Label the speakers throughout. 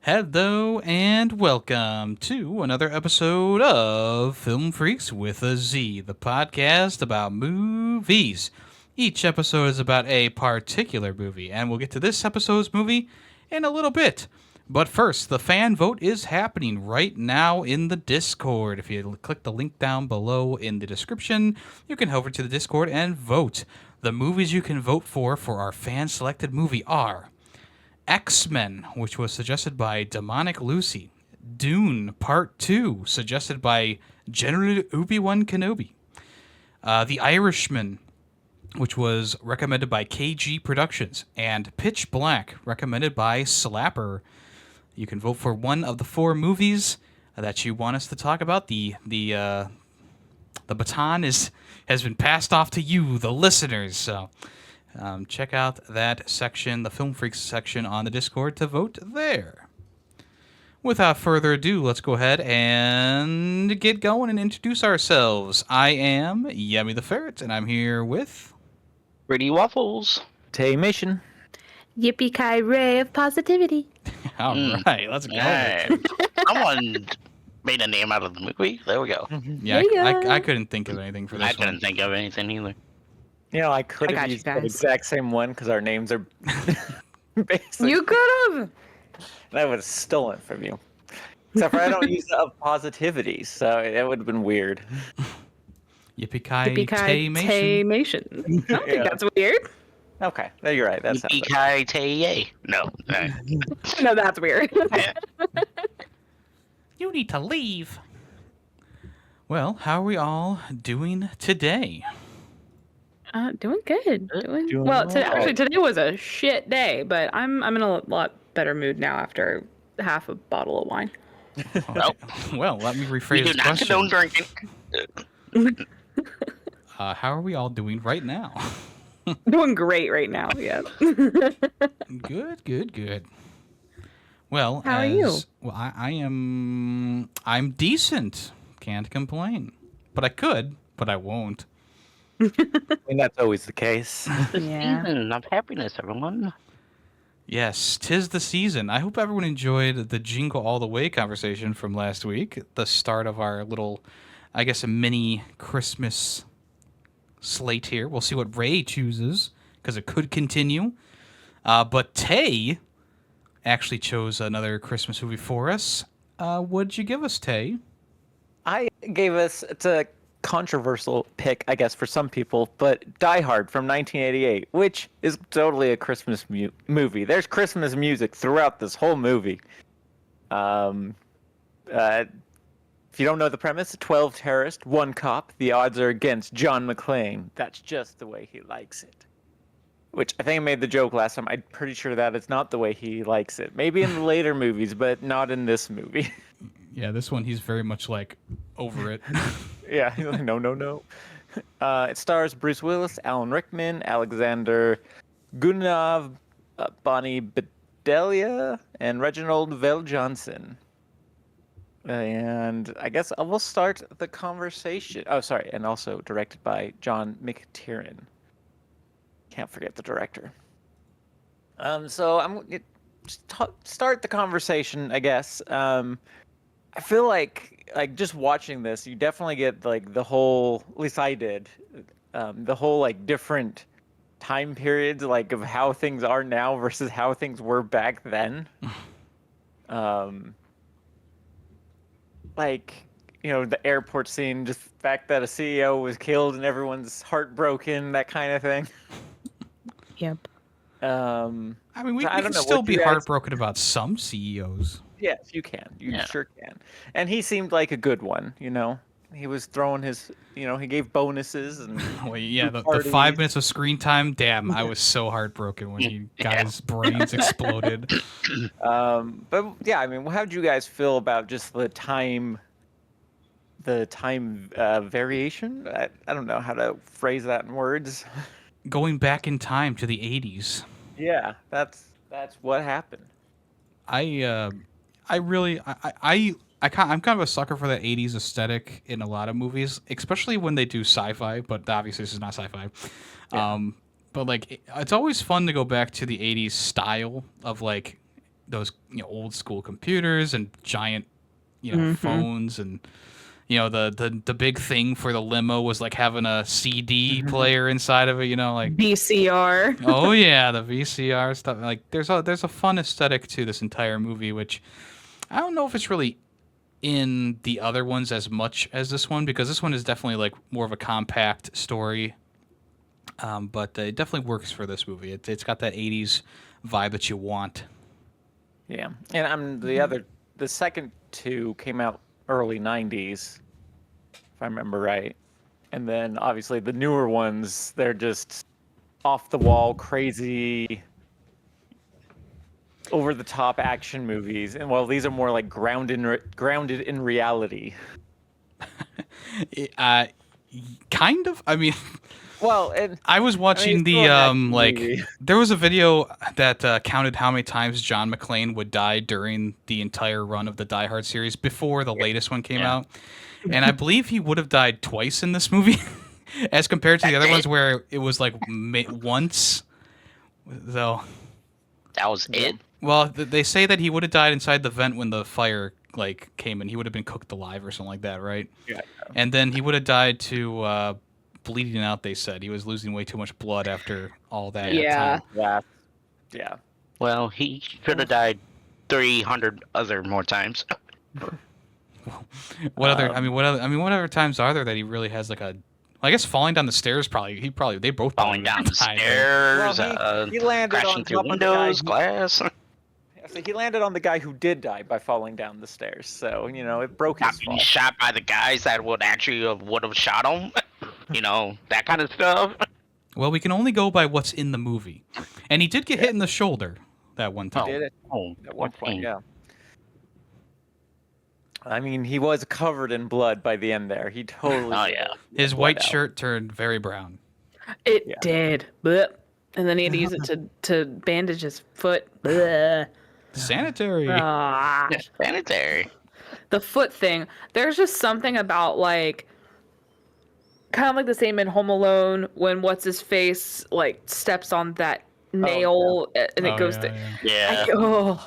Speaker 1: Hello and welcome to another episode of Film Freaks with a Z, the podcast about movies. Each episode is about a particular movie, and we'll get to this episode's movie in a little bit. But first, the fan vote is happening right now in the Discord. If you click the link down below in the description, you can head over to the Discord and vote. The movies you can vote for our fan-selected movie are X-Men, which was suggested by Demonic Lucy. Dune Part 2, suggested by General Obi-Wan Kenobi. The Irishman, which was recommended by KG Productions. And Pitch Black, recommended by Slapper. You can vote for one of the four movies that you want us to talk about. The baton has been passed off to you, the listeners. So check out that section, the Film Freaks section on the Discord, to vote there. Without further ado, let's go ahead and get going and introduce ourselves. I am YemmytheFerret, and I'm here with
Speaker 2: Pretty Waffles.
Speaker 3: Taymation.
Speaker 4: Yippee-ki-ray of positivity.
Speaker 1: All right, let's go.
Speaker 2: Someone made a name out of the movie. There we go.
Speaker 1: Yeah,
Speaker 4: There you
Speaker 1: I
Speaker 4: go.
Speaker 1: couldn't think of anything for this
Speaker 2: I
Speaker 1: one.
Speaker 2: couldn't think of anything either.
Speaker 3: You know, I could
Speaker 4: I got
Speaker 3: have
Speaker 4: you
Speaker 3: used the
Speaker 4: guys.
Speaker 3: exact same one because our names are basically.
Speaker 4: You could have.
Speaker 3: I would have stolen from you. Except for I don't use the of positivity, so it would have been weird.
Speaker 1: Yippee-ki-tay-mation.
Speaker 4: Yippee-ki-tay-mation. I don't
Speaker 3: Yeah.
Speaker 4: think that's weird.
Speaker 3: Okay, no, you're right. That sounds right.
Speaker 2: EKTA. No.
Speaker 4: No, that's weird.
Speaker 1: You need to leave. Well, how are we all doing today?
Speaker 4: Doing good.
Speaker 3: Doing
Speaker 4: Well.
Speaker 3: all right.
Speaker 4: Actually, today was a shit day, but I'm in a lot better mood now after half a bottle of wine.
Speaker 1: Well, let me
Speaker 2: We
Speaker 1: rephrase
Speaker 2: do
Speaker 1: the
Speaker 2: not condone
Speaker 1: question.
Speaker 2: drinking.
Speaker 1: How are we all doing right now?
Speaker 4: Doing great right now. Yeah.
Speaker 1: Good. Well,
Speaker 4: How are you?
Speaker 1: Well, I'm decent. Can't complain. But I could, but I won't.
Speaker 3: I mean, that's always the case.
Speaker 4: Yeah.
Speaker 2: Season of happiness, everyone.
Speaker 1: Yes, 'tis the season. I hope everyone enjoyed the Jingle All the Way conversation from last week. The start of our little, I guess, a mini Christmas slate here. We'll see what Ray chooses, because it could continue. But Tay actually chose another Christmas movie for us. What'd you give us, Tay?
Speaker 3: I gave us, it's a controversial pick, I guess, for some people, but Die Hard from 1988, which is totally a Christmas movie. There's Christmas music throughout this whole movie. If you don't know the premise, 12 terrorists, 1 cop. The odds are against John McClane. That's just the way he likes it. Which I think I made the joke last time. I'm pretty sure that is not the way he likes it. Maybe in the later movies, but not in this movie.
Speaker 1: Yeah, this one, he's very much like over it.
Speaker 3: Yeah, he's like, no. It stars Bruce Willis, Alan Rickman, Alexander Gunov, Bonnie Bedelia, and Reginald VelJohnson. And I guess I will start the conversation. Oh, sorry, and also directed by John McTiernan. Can't forget the director. So I'm gonna start the conversation, I guess. I feel like just watching this, you definitely get like the whole, at least I did, the whole like different time periods, like of how things are now versus how things were back then. Like, you know, the airport scene, just the fact that a CEO was killed and everyone's heartbroken, that kind of thing.
Speaker 4: Yep.
Speaker 1: I mean, we
Speaker 3: I
Speaker 1: can
Speaker 3: don't know,
Speaker 1: still
Speaker 3: what
Speaker 1: be
Speaker 3: you guys-
Speaker 1: heartbroken about some CEOs.
Speaker 3: Yes, you can. You
Speaker 2: Yeah.
Speaker 3: sure can. And he seemed like a good one, you know. He was throwing his, you know, he gave bonuses and
Speaker 1: Well, yeah, the
Speaker 3: parties.
Speaker 1: 5 minutes of screen time, damn, I was so heartberoken when he got
Speaker 2: Yeah.
Speaker 1: his brains exploded.
Speaker 3: but yeah, I mean, how did you guys feel about just the time variation? I don't know how to phrase that in words.
Speaker 1: Going back in time to the 80s.
Speaker 3: Yeah, that's what happened.
Speaker 1: I'm kind of a sucker for that 80s aesthetic in a lot of movies, especially when they do sci-fi, but obviously this is not sci-fi.
Speaker 3: Yeah.
Speaker 1: But like, it's always fun to go back to the 80s style of like those old school computers and giant phones, and the big thing for the limo was like having a CD player inside of it, like
Speaker 4: VCR.
Speaker 1: oh yeah, the VCR stuff. Like there's a fun aesthetic to this entire movie, which I don't know if it's really in the other ones as much as this one, because this one is definitely like more of a compact story. But it definitely works for this movie. It's got that 80s vibe that you want.
Speaker 3: Yeah, and the second two came out early 90s, if I remember right. And then obviously the newer ones, they're just off the wall, crazy, over the top action movies. And while these are more like grounded in reality.
Speaker 1: Kind of. I mean,
Speaker 3: well, and
Speaker 1: I was watching there was a video that counted how many times John McClane would die during the entire run of the Die Hard series before the latest one came out. And I believe he would have died twice in this movie as compared to the other ones where it was like once. Though
Speaker 2: That was it?
Speaker 1: well, they say that he would have died inside the vent when the fire came in. He would have been cooked alive or something like that, right?
Speaker 3: Yeah.
Speaker 1: And then he would have died to bleeding out, they said. He was losing way too much blood after all that
Speaker 4: Yeah.
Speaker 1: time.
Speaker 3: Yeah.
Speaker 2: Well, he should have died 300 other more times.
Speaker 1: What other times are there that he really has like a I guess falling down the stairs they both
Speaker 2: Falling down the
Speaker 1: died.
Speaker 2: stairs,
Speaker 3: Well, he landed
Speaker 2: crashing
Speaker 3: on
Speaker 2: through
Speaker 3: top of the guy
Speaker 2: windows, glass.
Speaker 3: So he landed on the guy who did die by falling down the stairs. So, it broke
Speaker 2: Not
Speaker 3: his
Speaker 2: being
Speaker 3: fall.
Speaker 2: shot by the guys that would have shot him. That kind of stuff.
Speaker 1: Well, we can only go by what's in the movie. And he did get hit in the shoulder that one time.
Speaker 3: Did it
Speaker 2: Oh,
Speaker 3: at one point, yeah. I mean, he was covered in blood by the end there. He totally.
Speaker 2: Oh, yeah.
Speaker 1: His
Speaker 3: blood
Speaker 1: white
Speaker 3: out.
Speaker 1: shirt turned very brown.
Speaker 4: It
Speaker 3: Yeah.
Speaker 4: did. Blech. And then he had to use it to bandage his foot. Blech.
Speaker 1: Sanitary.
Speaker 4: Ah.
Speaker 2: Yeah, sanitary.
Speaker 4: The foot thing. There's just something about kind of like the same in Home Alone when what's his face steps on that nail and it goes to.
Speaker 2: Yeah.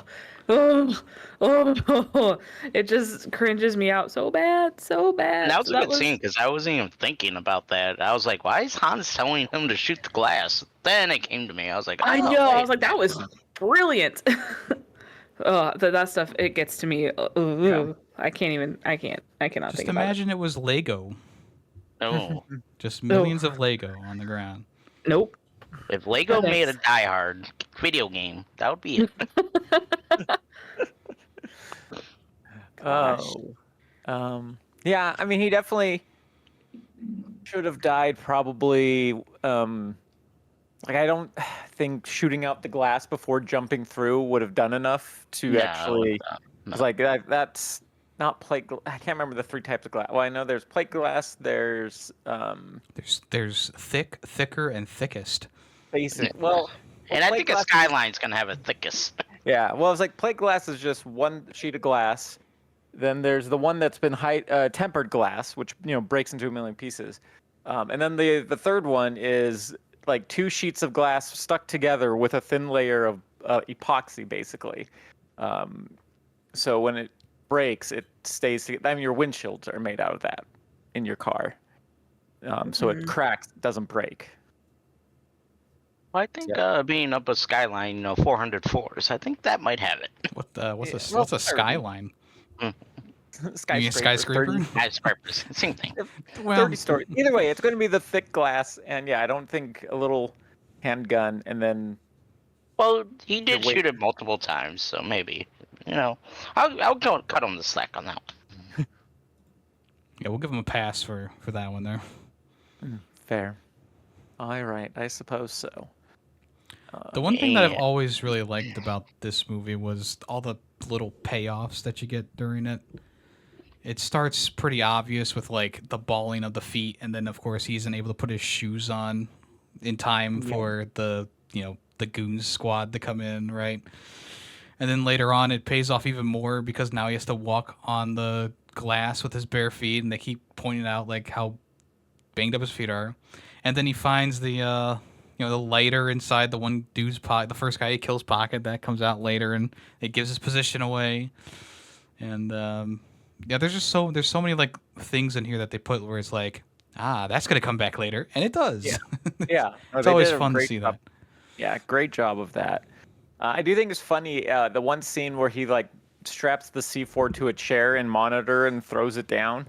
Speaker 4: It just cringes me out so bad, so bad.
Speaker 2: And that was
Speaker 4: So
Speaker 2: a good scene because I wasn't even thinking about that. I was like, why is Hans telling him to shoot the glass? Then it came to me. I was like,
Speaker 4: I
Speaker 2: oh,
Speaker 4: know. I
Speaker 2: wait.
Speaker 4: was like, that was brilliant. That stuff, it gets to me. I cannot
Speaker 1: Just
Speaker 4: think about it.
Speaker 1: imagine it was Lego.
Speaker 2: No.
Speaker 1: Just millions of Lego on the ground.
Speaker 4: Nope.
Speaker 2: If Lego
Speaker 4: Thanks.
Speaker 2: made a Die Hard video game, that would be it.
Speaker 4: Gosh.
Speaker 3: Yeah, I mean, he definitely should have died probably. I don't think shooting out the glass before jumping through would have done enough to
Speaker 2: No,
Speaker 3: actually.
Speaker 2: no.
Speaker 3: It's like that's not plate. I can't remember the three types of glass. Well, I know there's plate glass. There's
Speaker 1: There's thick, thicker, and thickest.
Speaker 3: basic. Well,
Speaker 2: And I
Speaker 3: plate
Speaker 2: think a
Speaker 3: glass is-
Speaker 2: Skyline's going to have a thickest.
Speaker 3: Yeah, well, it's like plate glass is just one sheet of glass. Then there's the one that's been tempered glass, which breaks into a million pieces. And then the third one is like two sheets of glass stuck together with a thin layer of epoxy, basically. So when it breaks, it stays together. I mean, your windshields are made out of that in your car. So it cracks, it doesn't break.
Speaker 2: Well, I think being up a Skyline, 400 floors, I think that might have it.
Speaker 1: What's a skyline? You mean a skyscraper?
Speaker 3: 30
Speaker 2: Skyscrapers, same thing.
Speaker 1: Well,
Speaker 3: 30 stories. Either way, it's going to be the thick glass, and yeah, I don't think a little handgun and
Speaker 2: Well, he did
Speaker 3: You're
Speaker 2: shoot it multiple times, so maybe. I'll cut him the slack on that one.
Speaker 1: yeah, we'll give him a pass for that one there.
Speaker 3: fair. All right, I suppose so.
Speaker 1: The one thing that I've
Speaker 2: Yeah.
Speaker 1: always really liked about this movie was all the little payoffs that you get during it. It starts pretty obvious with like the balling of the feet, and then of course he isn't able to put his shoes on in time for the the goons squad to come in, right? And then later on it pays off even more because now he has to walk on the glass with his bare feet, and they keep pointing out like how banged up his feet are. And then he finds the the lighter inside the one dude's pocket, the first guy he kills pocket, that comes out later, and it gives his position away. And there's so many like things in here that they put where it's like, that's gonna come back later, and it does.
Speaker 3: Yeah. Yeah.
Speaker 1: It's always fun to see that.
Speaker 3: Yeah, great job of that. I do think it's funny, the one scene where he like straps the C4 to a chair and monitor and throws it down,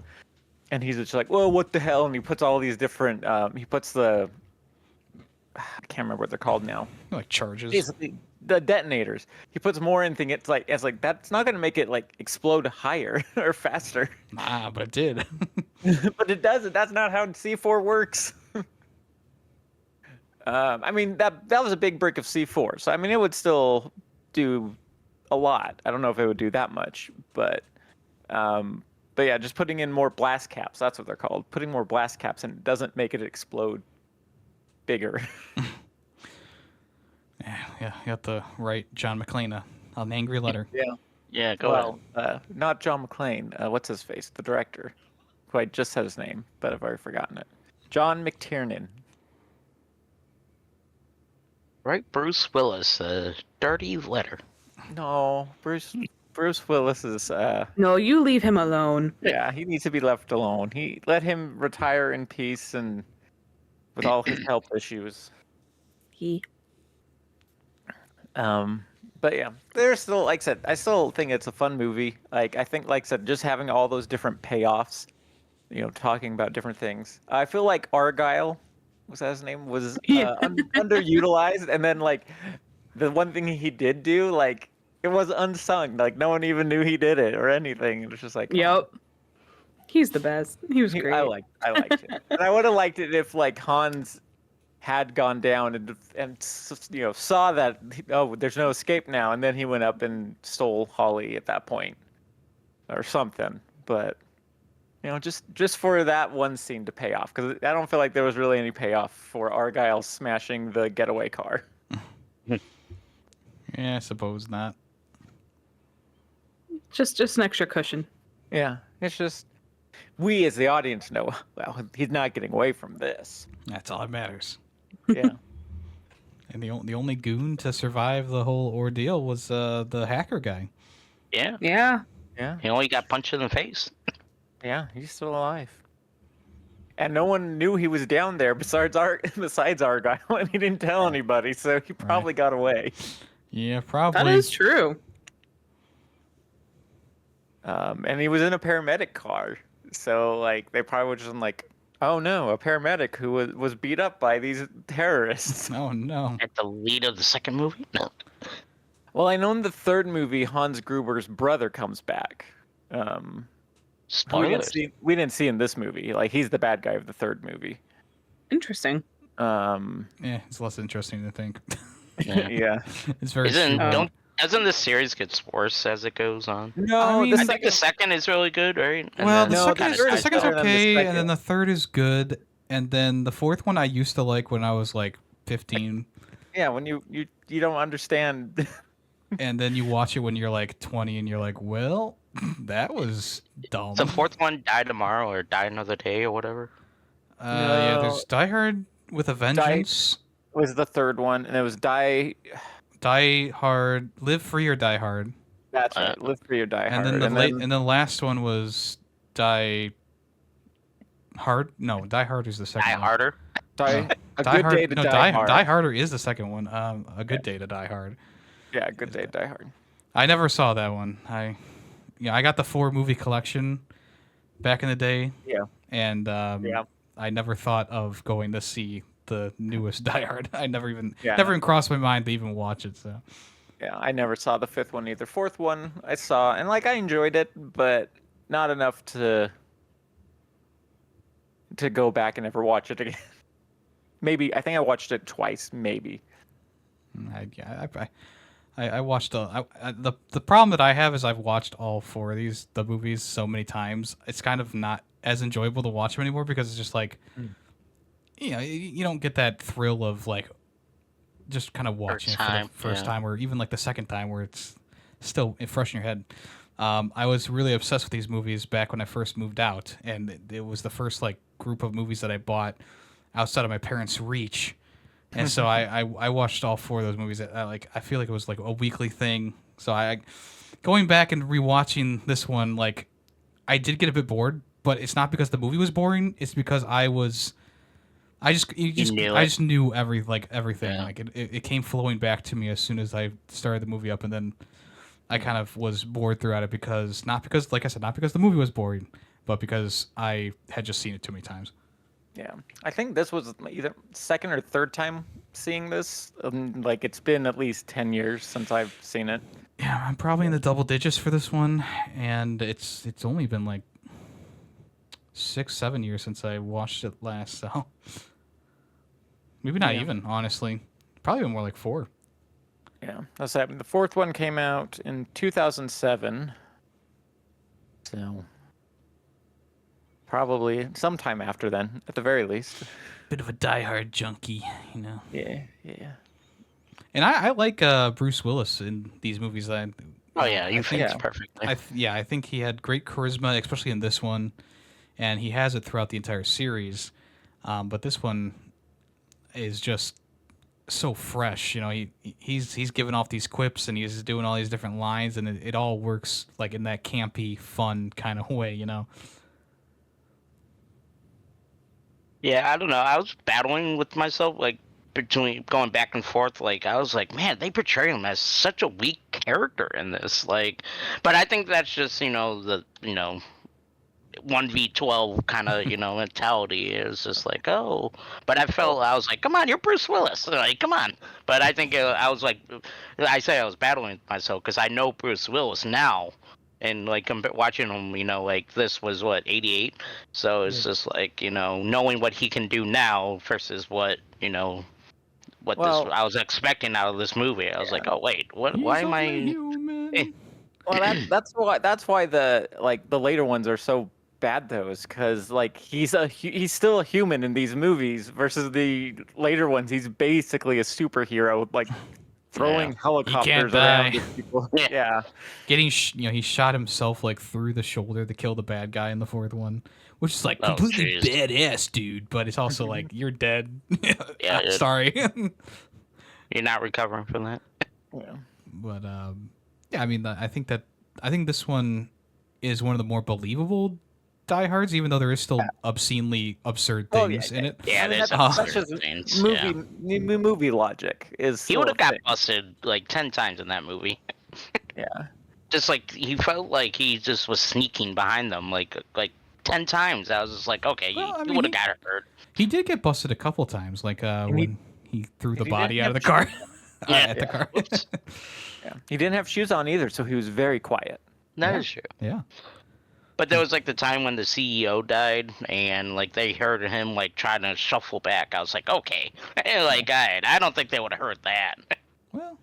Speaker 3: and he's just like, "Well, what the hell?" And he puts all these different. He puts I can't remember what they're called now.
Speaker 1: Like charges.
Speaker 3: Basically, the detonators. He puts more in. It's like that's not gonna make it like explode higher or faster.
Speaker 1: But it did.
Speaker 3: But it doesn't. That's not how C4 works. I mean, that was a big brick of C4, so I mean, it would still do a lot. I don't know if it would do that much, but yeah, just putting in more blast caps. That's what they're called. Putting more blast caps and it doesn't make it explode bigger.
Speaker 1: Yeah, you got the right John McClane, an angry letter.
Speaker 2: Yeah, go ahead.
Speaker 3: Not John McClane. What's his face? The director. Who I just said his name, but I've already forgotten it. John McTiernan.
Speaker 2: Right, Bruce Willis, a dirty letter.
Speaker 3: No, Bruce Willis is.
Speaker 4: No, you leave him alone.
Speaker 3: Yeah, he needs to be left alone. Let him retire in peace and with all his health issues. But yeah, there's still, like I said, I still think it's a fun movie. Like I think, like I said, just having all those different payoffs, talking about different things. I feel like Argyle, was that his name, was underutilized, and then like the one thing he did do, like it was unsung, like no one even knew he did it or anything. It was just like,
Speaker 4: yep, he's the best. He was great.
Speaker 3: I liked it, and I would have liked it if like Hans had gone down and saw that there's no escape now, and then he went up and stole Holly at that point or something. But just for that one scene to pay off, because I don't feel like there was really any payoff for Argyle smashing the getaway car.
Speaker 1: Yeah, I suppose not.
Speaker 4: Just an extra cushion.
Speaker 3: Yeah, it's just we as the audience know, well, he's not getting away from this.
Speaker 1: That's all that matters.
Speaker 3: Yeah.
Speaker 1: And the only goon to survive the whole ordeal was the hacker guy.
Speaker 2: Yeah.
Speaker 4: Yeah.
Speaker 3: Yeah.
Speaker 2: He only got punched in the face.
Speaker 3: Yeah, he's still alive. And no one knew he was down there besides Argyle, and he didn't tell anybody, so he probably got away.
Speaker 1: Yeah, probably.
Speaker 4: That is true.
Speaker 3: And he was in a paramedic car, so like they probably were just like, oh no, a paramedic who was beat up by these terrorists.
Speaker 1: Oh no.
Speaker 2: At the lead of the second movie? No.
Speaker 3: Well, I know in the third movie, Hans Gruber's brother comes back.
Speaker 2: Spoilers.
Speaker 3: We didn't see in this movie. Like he's the bad guy of the third movie.
Speaker 4: Interesting.
Speaker 1: Yeah, it's less interesting to think.
Speaker 3: Yeah.
Speaker 1: It's very.
Speaker 2: Doesn't the series get worse as it goes on?
Speaker 3: No,
Speaker 1: I
Speaker 2: think the second is really good, right? And
Speaker 1: Well,
Speaker 2: then
Speaker 1: the second's
Speaker 3: better than the
Speaker 1: okay,
Speaker 3: second.
Speaker 1: and then the third is good, and then the fourth one I used to like when I was like 15.
Speaker 3: Yeah, when you don't understand.
Speaker 1: And then you watch it when you're like 20, and you're like, well, that was dumb.
Speaker 2: the fourth one, Die Tomorrow or Die Another Day or whatever.
Speaker 1: Yeah,
Speaker 3: No.
Speaker 1: there's Die Hard with a Vengeance.
Speaker 3: Was the third one, and it was Die
Speaker 1: Hard, Live Free or Die Hard.
Speaker 3: That's right, Live Free or Die
Speaker 1: And
Speaker 3: Hard.
Speaker 1: then the last one was Die Hard. No, Die Hard is the second
Speaker 2: Die
Speaker 1: one.
Speaker 2: Harder.
Speaker 3: Die
Speaker 1: Die Hard.
Speaker 3: Day to
Speaker 1: No,
Speaker 3: Die Hard.
Speaker 1: Die Harder is the second one. A Good Day to Die Hard.
Speaker 3: Yeah, Good Day to Die Hard.
Speaker 1: I never saw that one. I got the 4-movie collection back in the day.
Speaker 3: Yeah.
Speaker 1: And
Speaker 3: Yeah.
Speaker 1: I never thought of going to see the newest Die Hard. I never even
Speaker 3: Yeah.
Speaker 1: crossed my mind to even watch it. So
Speaker 3: Yeah, I never saw the fifth one either. Fourth one I saw, and like I enjoyed it, but not enough to go back and ever watch it again. Maybe I think I watched it twice, maybe.
Speaker 1: I watched the problem that I have is I've watched all 4 of the movies so many times. It's kind of not as enjoyable to watch them anymore because it's just like you don't get that thrill of like just kind of watching it for the first time or even like the second time where it's still fresh in your head. I was really obsessed with these movies back when I first moved out, and it was the first like group of movies that I bought outside of my parents' reach. And so I watched all 4 of those movies. I feel like it was like a weekly thing. So I going back and rewatching this one, like I did get a bit bored, but it's not because the movie was boring. It's because I just knew everything.
Speaker 2: Yeah.
Speaker 1: Like it came flowing back to me as soon as I started the movie up, and then I kind of was bored throughout it because not because the movie was boring, but because I had just seen it too many times.
Speaker 3: Yeah, I think this was either second or third time seeing this. Like it's been at least 10 years since I've seen it.
Speaker 1: Yeah, I'm probably in the double digits for this one, and it's only been like 6-7 years since I watched it last. So maybe not even, honestly. Probably more like 4.
Speaker 3: Yeah, that's happened. The 4th one came out in 2007. So probably sometime after then, at the very least.
Speaker 1: Bit of a diehard junkie, you know.
Speaker 3: Yeah.
Speaker 1: And I like Bruce Willis in these movies.
Speaker 2: Oh yeah, you think it's perfect.
Speaker 1: I think he had great charisma, especially in this one, and he has it throughout the entire series. But this one is just so fresh. You know, he's giving off these quips and he's doing all these different lines, and it all works like in that campy, fun kind of way. You know.
Speaker 2: Yeah, I don't know. I was battling with myself, like between going back and forth. Like I was like, man, they portray him as such a weak character in this. Like, but I think that's just the 1v12 kind of mentality is just like, oh. But I was like, come on, you're Bruce Willis. Like, come on. But I think I was like, I say I was battling with myself because I know Bruce Willis now. And like watching him, like this was what 88, so it's just like knowing what he can do now versus what I was expecting out of this movie. I was like, oh wait, what? Why am I?
Speaker 1: Human.
Speaker 3: Well, that's why the later ones are so bad though, is because like he's still a human in these movies versus the later ones. He's basically a superhero, like throwing helicopters around at people. Yeah.
Speaker 1: Getting he shot himself like through the shoulder to kill the bad guy in the 4th one, which is like completely badass, dude. But it's also like you're dead.
Speaker 2: Yeah,
Speaker 1: sorry.
Speaker 2: You're not recovering from that.
Speaker 3: Yeah.
Speaker 1: But yeah, I mean, I think this one is one of the more believable diehards, even though there is still obscenely absurd things in it.
Speaker 2: Yeah,
Speaker 3: that's just movie logic.
Speaker 2: He would have got busted like 10 times in that movie.
Speaker 3: Yeah.
Speaker 2: Just like he felt like he just was sneaking behind them like 10 times. I was just like, okay, you would have got hurt.
Speaker 1: He did get busted a couple times, like when he threw the body out of the car. At the car.
Speaker 3: Yeah. He didn't have shoes on either, so he was very quiet.
Speaker 2: That is true.
Speaker 1: Yeah.
Speaker 2: But there was like the time when the CEO died, and like they heard him like trying to shuffle back. I was like, okay, like I don't think they would have heard that.
Speaker 1: Well,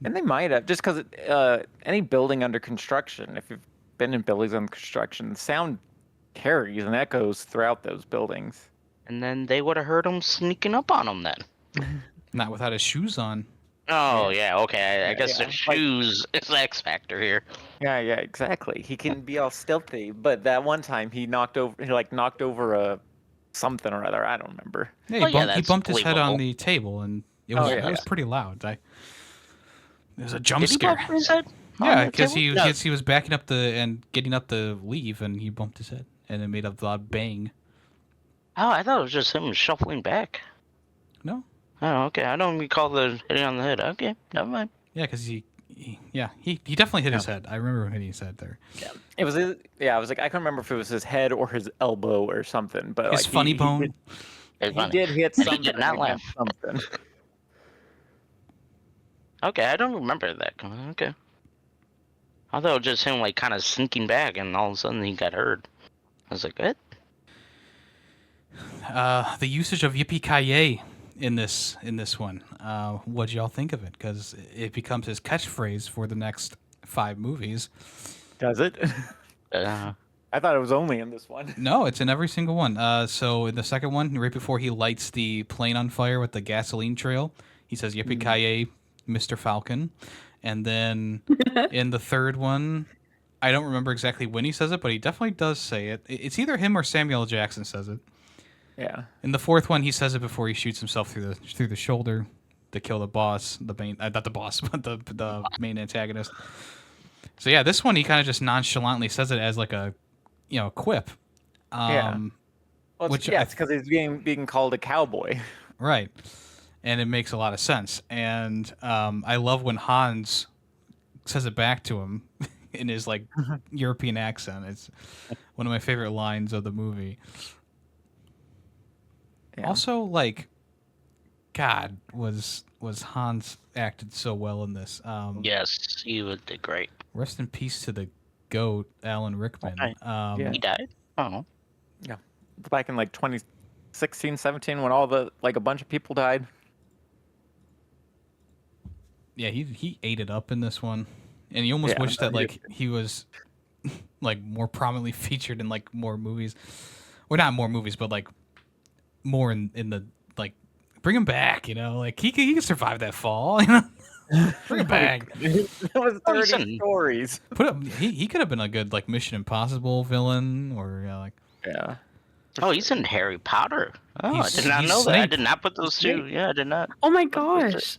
Speaker 3: and they might have, just because any building under construction, if you've been in buildings under construction, sound carries and echoes throughout those buildings.
Speaker 2: And then they would have heard him sneaking up on him then.
Speaker 1: Not without his shoes on.
Speaker 2: Oh yeah, okay. I guess the shoes is the X factor here.
Speaker 3: Yeah, exactly. He can be all stealthy, but that one time he knocked over a something or other. I don't remember.
Speaker 1: Yeah, he bumped his head on the table, and it was pretty loud. It was a jump scare.
Speaker 2: He bump his head?
Speaker 1: Yeah, because he was backing up and getting up to leave, and he bumped his head, and it made a loud bang.
Speaker 2: Oh, I thought it was just him shuffling back.
Speaker 1: No.
Speaker 2: Oh, okay. I don't recall the hitting on the head. Okay, never mind.
Speaker 1: Yeah, because he definitely hit his head. I remember him hitting his head there.
Speaker 3: Yeah, it was. I was like, I can't remember if it was his head or his elbow or something. But
Speaker 1: his funny bone.
Speaker 3: He did hit something.
Speaker 2: He did not laugh.
Speaker 3: Something.
Speaker 2: Okay, I don't remember that. Okay. I thought it was just him like kind of sneaking back, and all of a sudden he got hurt. I was like, what?
Speaker 1: The usage of yippee-ki-yay in this one. What'd y'all think of it? Because it becomes his catchphrase for the next 5 movies.
Speaker 3: Does it? I thought it was only in this one.
Speaker 1: No, it's in every single one. So in the second one, right before he lights the plane on fire with the gasoline trail, he says yippee-ki-yay, Mr. Falcon. And then in the third one, I don't remember exactly when he says it, but he definitely does say it. It's either him or Samuel L. Jackson says it.
Speaker 3: Yeah.
Speaker 1: In the fourth one, he says it before he shoots himself through the shoulder to kill the boss, the main not the boss, but the main antagonist. So yeah, this one he kind of just nonchalantly says it as like a quip.
Speaker 3: Yeah. Well,
Speaker 1: which
Speaker 3: it's because he's being called a cowboy.
Speaker 1: Right, and it makes a lot of sense. And I love when Hans says it back to him in his like European accent. It's one of my favorite lines of the movie.
Speaker 3: Yeah.
Speaker 1: Also, like, God, was Hans acted so well in this.
Speaker 2: Yes, he did great.
Speaker 1: Rest in peace to the GOAT, Alan Rickman.
Speaker 3: Yeah.
Speaker 2: He died? Oh.
Speaker 3: Yeah. Back in like 2016, 17, when all a bunch of people died.
Speaker 1: Yeah, he ate it up in this one, and you almost wish that like he was like more prominently featured in like more movies, or not more movies, but like more in the like bring him back. Like he could survive that fall. Bring him back.
Speaker 3: That was 30 stories.
Speaker 1: Put him. He could have been a good like Mission Impossible villain, or like.
Speaker 3: Yeah.
Speaker 2: Oh, he's in Harry Potter. Oh, I did not
Speaker 1: he's
Speaker 2: know that. I
Speaker 1: Snape.
Speaker 2: did not put those two. Yeah, I did not.
Speaker 4: Oh my gosh.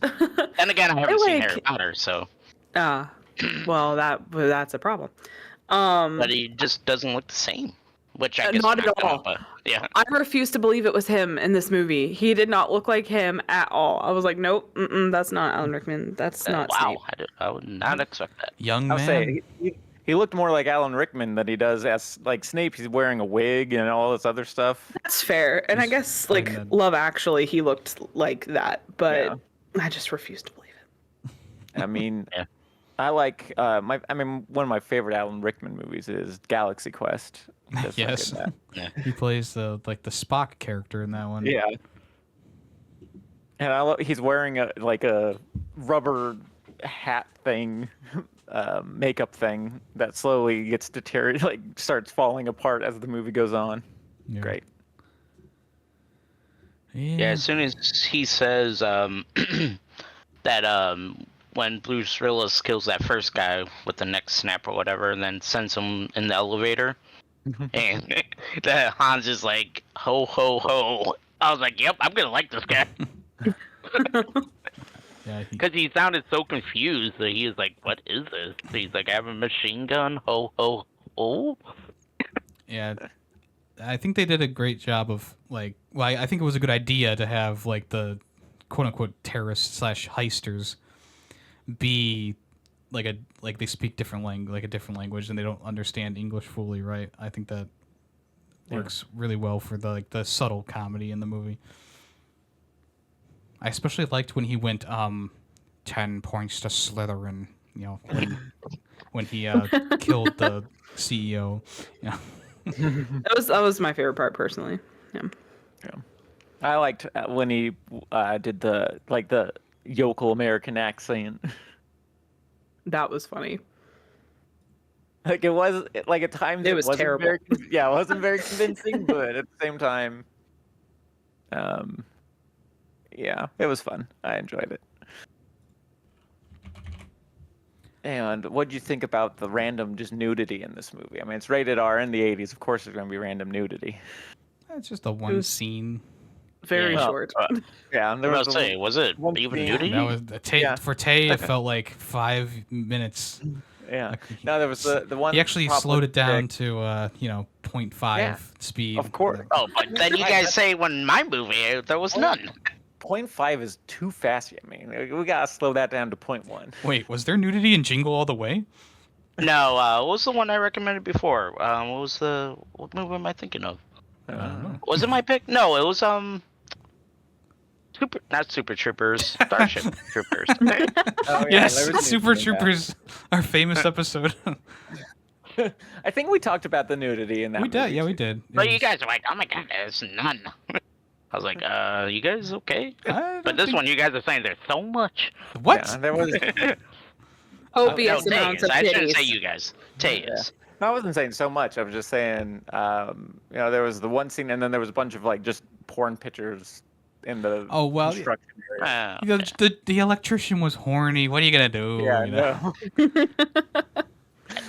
Speaker 2: And again, I haven't seen
Speaker 4: like-
Speaker 2: Harry Potter, so.
Speaker 4: Well, that's a problem.
Speaker 2: But he just doesn't look the same. Which I guess
Speaker 4: not at all.
Speaker 2: But yeah.
Speaker 4: I refuse to believe it was him in this movie. He did not look like him at all. I was like, nope, that's not Alan Rickman. That's not
Speaker 2: Wow,
Speaker 4: Snape.
Speaker 2: I would not expect that.
Speaker 1: Young
Speaker 3: I'll
Speaker 1: man.
Speaker 3: say he looked more like Alan Rickman than he does as like Snape. He's wearing a wig and all this other stuff.
Speaker 4: That's fair. And I guess like
Speaker 1: playing that-
Speaker 4: Love Actually, he looked like that, but
Speaker 3: Yeah.
Speaker 4: I just refuse to believe it.
Speaker 3: I mean,
Speaker 2: Yeah.
Speaker 3: I like one of my favorite Alan Rickman movies is Galaxy Quest. Just
Speaker 1: Yes.
Speaker 3: like that.
Speaker 1: He plays the Spock character in that one.
Speaker 3: Yeah. And he's wearing a rubber hat thing, makeup thing that slowly gets deteriorated, like starts falling apart as the movie goes on.
Speaker 1: Yeah.
Speaker 3: Great.
Speaker 2: Yeah, as soon as he says that when Bruce Willis kills that first guy with the neck snap or whatever, and then sends him in the elevator, and that Hans is like, ho, ho, ho. I was like, yep, I'm going to like this guy.
Speaker 1: Yeah.
Speaker 2: Because he sounded so confused that he was like, what is this? He's like, I have a machine gun, ho, ho, ho.
Speaker 1: Yeah. I think they did a great job of like. Well, I think it was a good idea to have like the quote unquote terrorists / heisters be like they speak different a different language and they don't understand English fully, right? I think that works really well for the subtle comedy in the movie. I especially liked when he went 10 points to Slytherin, when he killed the CEO. Yeah.
Speaker 4: That was my favorite part personally. Yeah.
Speaker 3: I liked when he did the yokel American accent.
Speaker 4: That was funny.
Speaker 3: Like it was like at times
Speaker 4: It was
Speaker 3: wasn't
Speaker 4: terrible.
Speaker 3: it wasn't very convincing, but at the same time, yeah, it was fun. I enjoyed it. And what do you think about the random just nudity in this movie? I mean, it's rated R in the 80s. Of course, there's going to be random nudity.
Speaker 1: It's just a one
Speaker 4: was-
Speaker 1: scene.
Speaker 4: Very
Speaker 2: Yeah.
Speaker 4: short.
Speaker 3: Yeah, and
Speaker 2: I
Speaker 3: there
Speaker 2: was
Speaker 3: was
Speaker 2: say, was it
Speaker 3: one
Speaker 2: even
Speaker 3: scene-
Speaker 2: nudity?
Speaker 1: That was
Speaker 3: Yeah.
Speaker 1: for Tay. It felt like 5 minutes.
Speaker 3: yeah.
Speaker 1: Like,
Speaker 3: No, there was the one.
Speaker 1: He actually
Speaker 3: topless
Speaker 1: slowed it down
Speaker 3: chick.
Speaker 1: to 0.5
Speaker 3: Yeah,
Speaker 1: speed.
Speaker 3: of course.
Speaker 2: Oh, but then you guys say when my movie, there was none.
Speaker 3: 0.5 is too fast. I mean, we gotta slow that down to 0.1.
Speaker 1: Wait, was there nudity in Jingle All the Way?
Speaker 2: No, what was the one I recommended before? What movie am I thinking of?
Speaker 1: I don't know.
Speaker 2: Was it my pick? No, it was not Super Troopers, Starship Troopers.
Speaker 3: Oh, yeah,
Speaker 1: Yes,
Speaker 3: there was
Speaker 1: Super
Speaker 3: nudity in that.
Speaker 1: Troopers, our famous episode.
Speaker 3: I think we talked about the nudity in that.
Speaker 1: We did,
Speaker 3: movie,
Speaker 1: yeah, we
Speaker 3: too.
Speaker 1: did. It
Speaker 2: But you
Speaker 1: was-
Speaker 2: guys are like, oh my god, there's none. I was like, you guys okay?
Speaker 1: I don't
Speaker 2: But this
Speaker 1: think-
Speaker 2: one, you guys are saying there's so much.
Speaker 1: What?
Speaker 3: Yeah, there was.
Speaker 4: Copious
Speaker 2: No, Tay
Speaker 4: amounts
Speaker 2: is.
Speaker 4: of
Speaker 2: I shouldn't say
Speaker 4: titties.
Speaker 2: you guys. Tay is.
Speaker 3: No, I wasn't saying so much. I was just saying, there was the one scene, and then there was a bunch of like just porn pictures in the
Speaker 1: Oh, well,
Speaker 3: construction area.
Speaker 1: You know, the electrician was horny. What are you gonna do?
Speaker 3: Yeah,
Speaker 1: you know?
Speaker 3: no.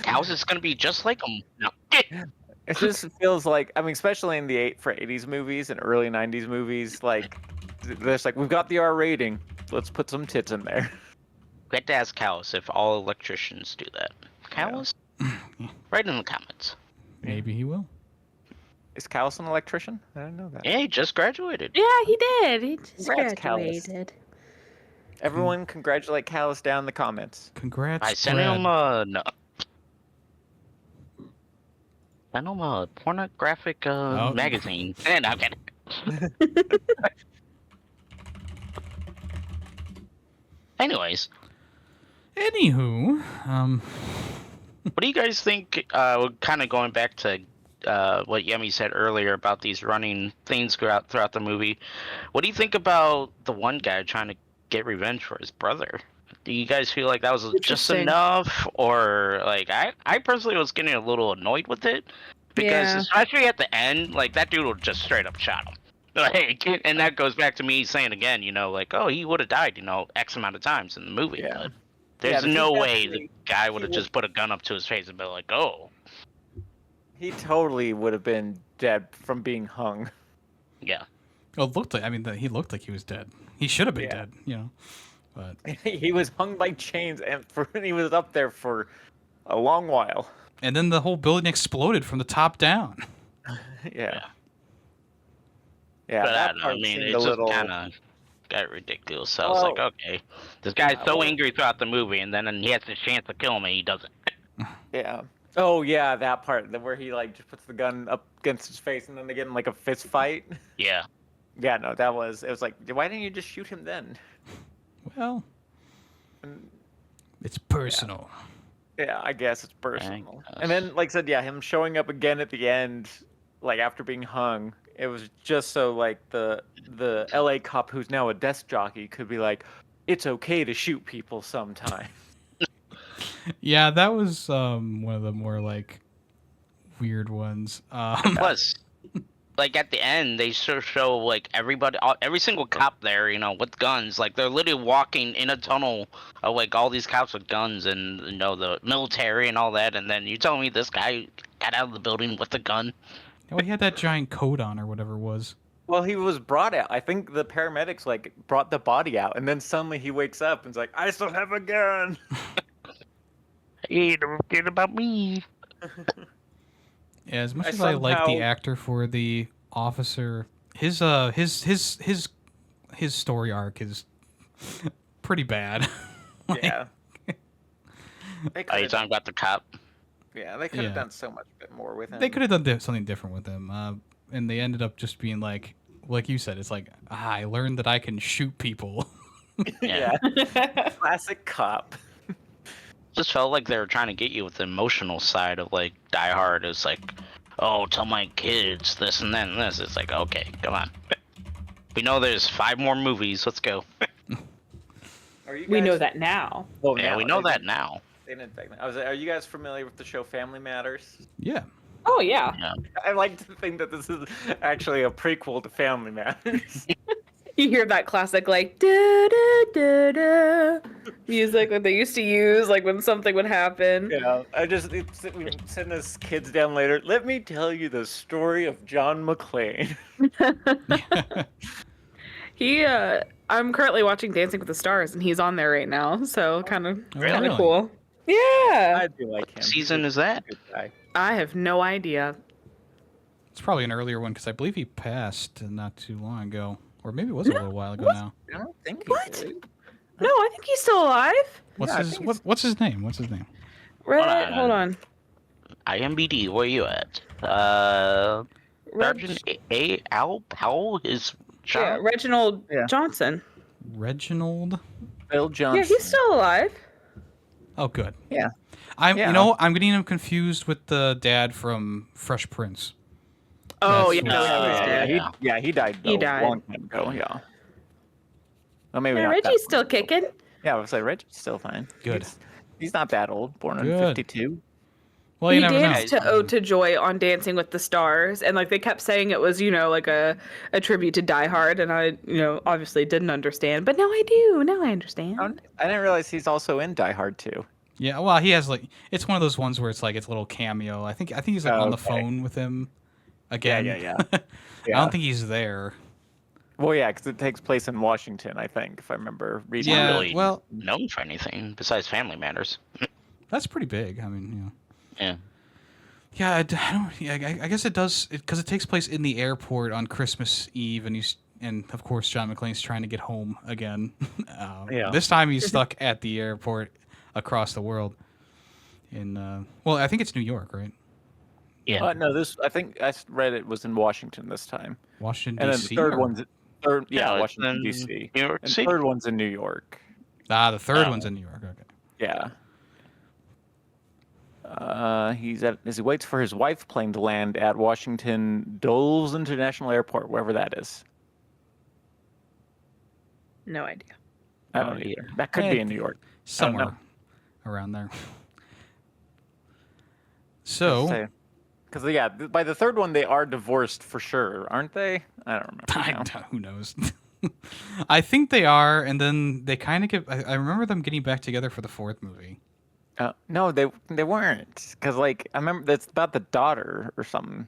Speaker 2: House is gonna be just like them. No.
Speaker 3: It just feels like, I mean, especially in the 80s movies and early 90s movies, like, there's like, we've got the R rating, let's put some tits in there.
Speaker 2: We have to ask Callus if all electricians do that. Callus? Write in the comments.
Speaker 1: Maybe he will.
Speaker 3: Is Callus an electrician? I didn't know that.
Speaker 2: Yeah, he just graduated.
Speaker 4: Yeah, he did. He just
Speaker 3: Congrats, Callus.
Speaker 4: graduated.
Speaker 3: Everyone congratulate Callus down in the comments.
Speaker 1: Congrats,
Speaker 2: I sent
Speaker 1: Brad.
Speaker 2: him no. Sent him a pornographic magazine. And I'm kidding. Anyways,
Speaker 1: Anywho,
Speaker 2: what do you guys think? Kind of going back to what Yemmy said earlier about these running things throughout the movie. What do you think about the one guy trying to get revenge for his brother? Do you guys feel like that was just
Speaker 4: Interesting.
Speaker 2: enough, or like I personally was getting a little annoyed with it because
Speaker 4: Yeah.
Speaker 2: especially at the end, like that dude would just straight up shot him. Like, and that goes back to me saying again, like, oh, he would have died, X amount of times in the movie.
Speaker 3: Yeah.
Speaker 2: But there's
Speaker 3: but he
Speaker 2: no way
Speaker 3: definitely-
Speaker 2: the guy would
Speaker 3: he
Speaker 2: have just put a gun up to his face and been like, oh,
Speaker 3: He totally would have been dead from being hung.
Speaker 2: yeah.
Speaker 1: well, it looked like, I mean, he looked like he was dead. He should have been
Speaker 3: Yeah.
Speaker 1: dead, But
Speaker 3: He was hung by chains, and he was up there for a long while.
Speaker 1: and then the whole building exploded from the top down.
Speaker 3: Yeah. Yeah,
Speaker 2: But I
Speaker 3: that
Speaker 2: don't know.
Speaker 3: part
Speaker 2: I mean,
Speaker 3: seemed
Speaker 2: it
Speaker 3: a
Speaker 2: just
Speaker 3: little.
Speaker 2: kind of got ridiculous. So I was like,
Speaker 3: Well,
Speaker 2: okay, this guy's
Speaker 3: yeah,
Speaker 2: so
Speaker 3: well-
Speaker 2: angry throughout the movie, and then he has the chance to kill him, and he doesn't.
Speaker 3: Yeah. Oh yeah, that part where he like just puts the gun up against his face, and then they get in like a fist fight.
Speaker 2: Yeah.
Speaker 3: Yeah, no, it was like, why didn't you just shoot him then?
Speaker 1: Well,
Speaker 3: And,
Speaker 1: it's personal.
Speaker 3: yeah, I guess it's personal.
Speaker 2: guess.
Speaker 3: And then, like I said, yeah, him showing up again at the end, like after being hung, it was just so like the LA cop who's now a desk jockey could be like, it's okay to shoot people sometime.
Speaker 1: Yeah, that was one of the more like weird ones.
Speaker 2: Plus, like at the end, they show like everybody, every single cop there, with guns. Like they're literally walking in a tunnel of like all these cops with guns and the military and all that. And then you tell me this guy got out of the building with a gun.
Speaker 1: well, he had that giant coat on or whatever it was.
Speaker 3: Well, he was brought out. I think the paramedics like brought the body out, and then suddenly he wakes up and's like, I still have a gun.
Speaker 2: Hey, don't forget about me.
Speaker 1: Yeah, as much
Speaker 3: I
Speaker 1: as I like the
Speaker 3: somehow-
Speaker 1: actor for the officer, his story arc is pretty bad. Like,
Speaker 3: Yeah. They
Speaker 2: Are you
Speaker 3: could've-
Speaker 2: talking about the cop?
Speaker 3: yeah, they could have
Speaker 1: Yeah.
Speaker 3: done so much bit more with him.
Speaker 1: They could have done something different with him, and they ended up just being like you said, it's like I learned that I can shoot people.
Speaker 3: Yeah. Classic cop.
Speaker 2: Just felt like they were trying to get you with the emotional side of like Die Hard. It's like, oh, tell my kids this and that and this. It's like, okay, come on. We know there's 5 more movies. Let's go.
Speaker 4: We know that now.
Speaker 3: Well,
Speaker 2: Yeah,
Speaker 3: now,
Speaker 2: we know
Speaker 3: they
Speaker 2: that now.
Speaker 3: didn't back then. Are you guys familiar with the show Family Matters?
Speaker 1: Yeah,
Speaker 4: Oh yeah.
Speaker 3: I like to think that this is actually a prequel to Family Matters.
Speaker 4: You hear that classic like da da da da music that they used to use like when something would happen.
Speaker 3: Yeah, we send us kids down later. Let me tell you the story of John McClane.
Speaker 4: I'm currently watching Dancing with the Stars and he's on there right now, so kind of
Speaker 1: Really?
Speaker 4: cool. Yeah.
Speaker 3: I do like him.
Speaker 2: What season is that?
Speaker 3: Good guy.
Speaker 4: I have no idea.
Speaker 1: it's probably an earlier one because I believe he passed not too long ago, or maybe it was a little while ago now.
Speaker 3: I don't think
Speaker 4: What?
Speaker 3: he did.
Speaker 4: No, I think he's still alive.
Speaker 1: What's
Speaker 3: Yeah, I
Speaker 1: his
Speaker 3: think
Speaker 1: what's his name? What's his name?
Speaker 2: on.
Speaker 4: Hold on.
Speaker 2: IMBD, where you at? Sergeant Al Powell is
Speaker 4: Yeah,
Speaker 2: John.
Speaker 4: Reginald
Speaker 3: Yeah.
Speaker 4: Johnson.
Speaker 1: Reginald.
Speaker 3: Bill Johnson.
Speaker 4: Yeah, he's still alive.
Speaker 1: Oh, good.
Speaker 3: Yeah.
Speaker 1: I'm
Speaker 3: Yeah.
Speaker 1: I'm getting him confused with the dad from Fresh Prince.
Speaker 4: Oh,
Speaker 1: That's
Speaker 4: yeah,
Speaker 1: what-
Speaker 4: no, he was dead.
Speaker 3: He died.
Speaker 4: He
Speaker 3: a
Speaker 4: died.
Speaker 3: long time ago. Yeah. Well, maybe
Speaker 4: Yeah,
Speaker 3: not that
Speaker 4: Reggie's
Speaker 3: long.
Speaker 4: still kicking.
Speaker 3: Yeah, I was like, Reggie's still fine.
Speaker 1: Good.
Speaker 3: He's not that old. Born in
Speaker 1: Good.
Speaker 3: '52.
Speaker 1: Well,
Speaker 4: He
Speaker 1: you never know.
Speaker 4: danced to "Ode to Joy" on Dancing with the Stars, and like they kept saying it was, like a tribute to Die Hard, and I, obviously didn't understand, but now I do. Now I understand.
Speaker 3: I didn't realize he's also in Die Hard 2.
Speaker 1: Yeah, well, he has like it's one of those ones where it's like it's a little cameo. I think he's like on the phone with him again.
Speaker 3: Yeah.
Speaker 1: I
Speaker 3: Yeah.
Speaker 1: don't think he's there.
Speaker 3: Well, yeah, because it takes place in Washington, I think, if I remember reading.
Speaker 1: Yeah,
Speaker 2: Not really
Speaker 1: well-
Speaker 2: known for anything besides Family Matters.
Speaker 1: That's pretty big. I mean, you know.
Speaker 2: Yeah.
Speaker 1: Yeah, I don't. Yeah, I guess it does because it takes place in the airport on Christmas Eve, and of course John McClane's trying to get home again.
Speaker 3: Yeah.
Speaker 1: This time he's stuck at the airport across the world. Well, I think it's New York, right?
Speaker 2: Yeah.
Speaker 3: No, I think I read it was in Washington this time.
Speaker 1: Washington
Speaker 3: And then
Speaker 1: D.C.
Speaker 3: the third one's
Speaker 2: No, it's
Speaker 3: Washington
Speaker 2: in
Speaker 3: D.C.
Speaker 2: New York
Speaker 3: And the
Speaker 2: City.
Speaker 3: third one's in New York.
Speaker 1: The third one's in New York. Okay.
Speaker 3: Yeah. As he waits for his wife's plane to land at Washington Dulles International Airport, wherever that is.
Speaker 4: No idea.
Speaker 3: I don't either. That could be in New York.
Speaker 1: Somewhere around there. So
Speaker 3: Because yeah, by the third one they are divorced for sure, aren't they? I don't remember. now.
Speaker 1: who knows? I think they are, and then they kind of get. I remember them getting back together for the fourth movie.
Speaker 3: No, they weren't. Because like I remember that's about the daughter or something.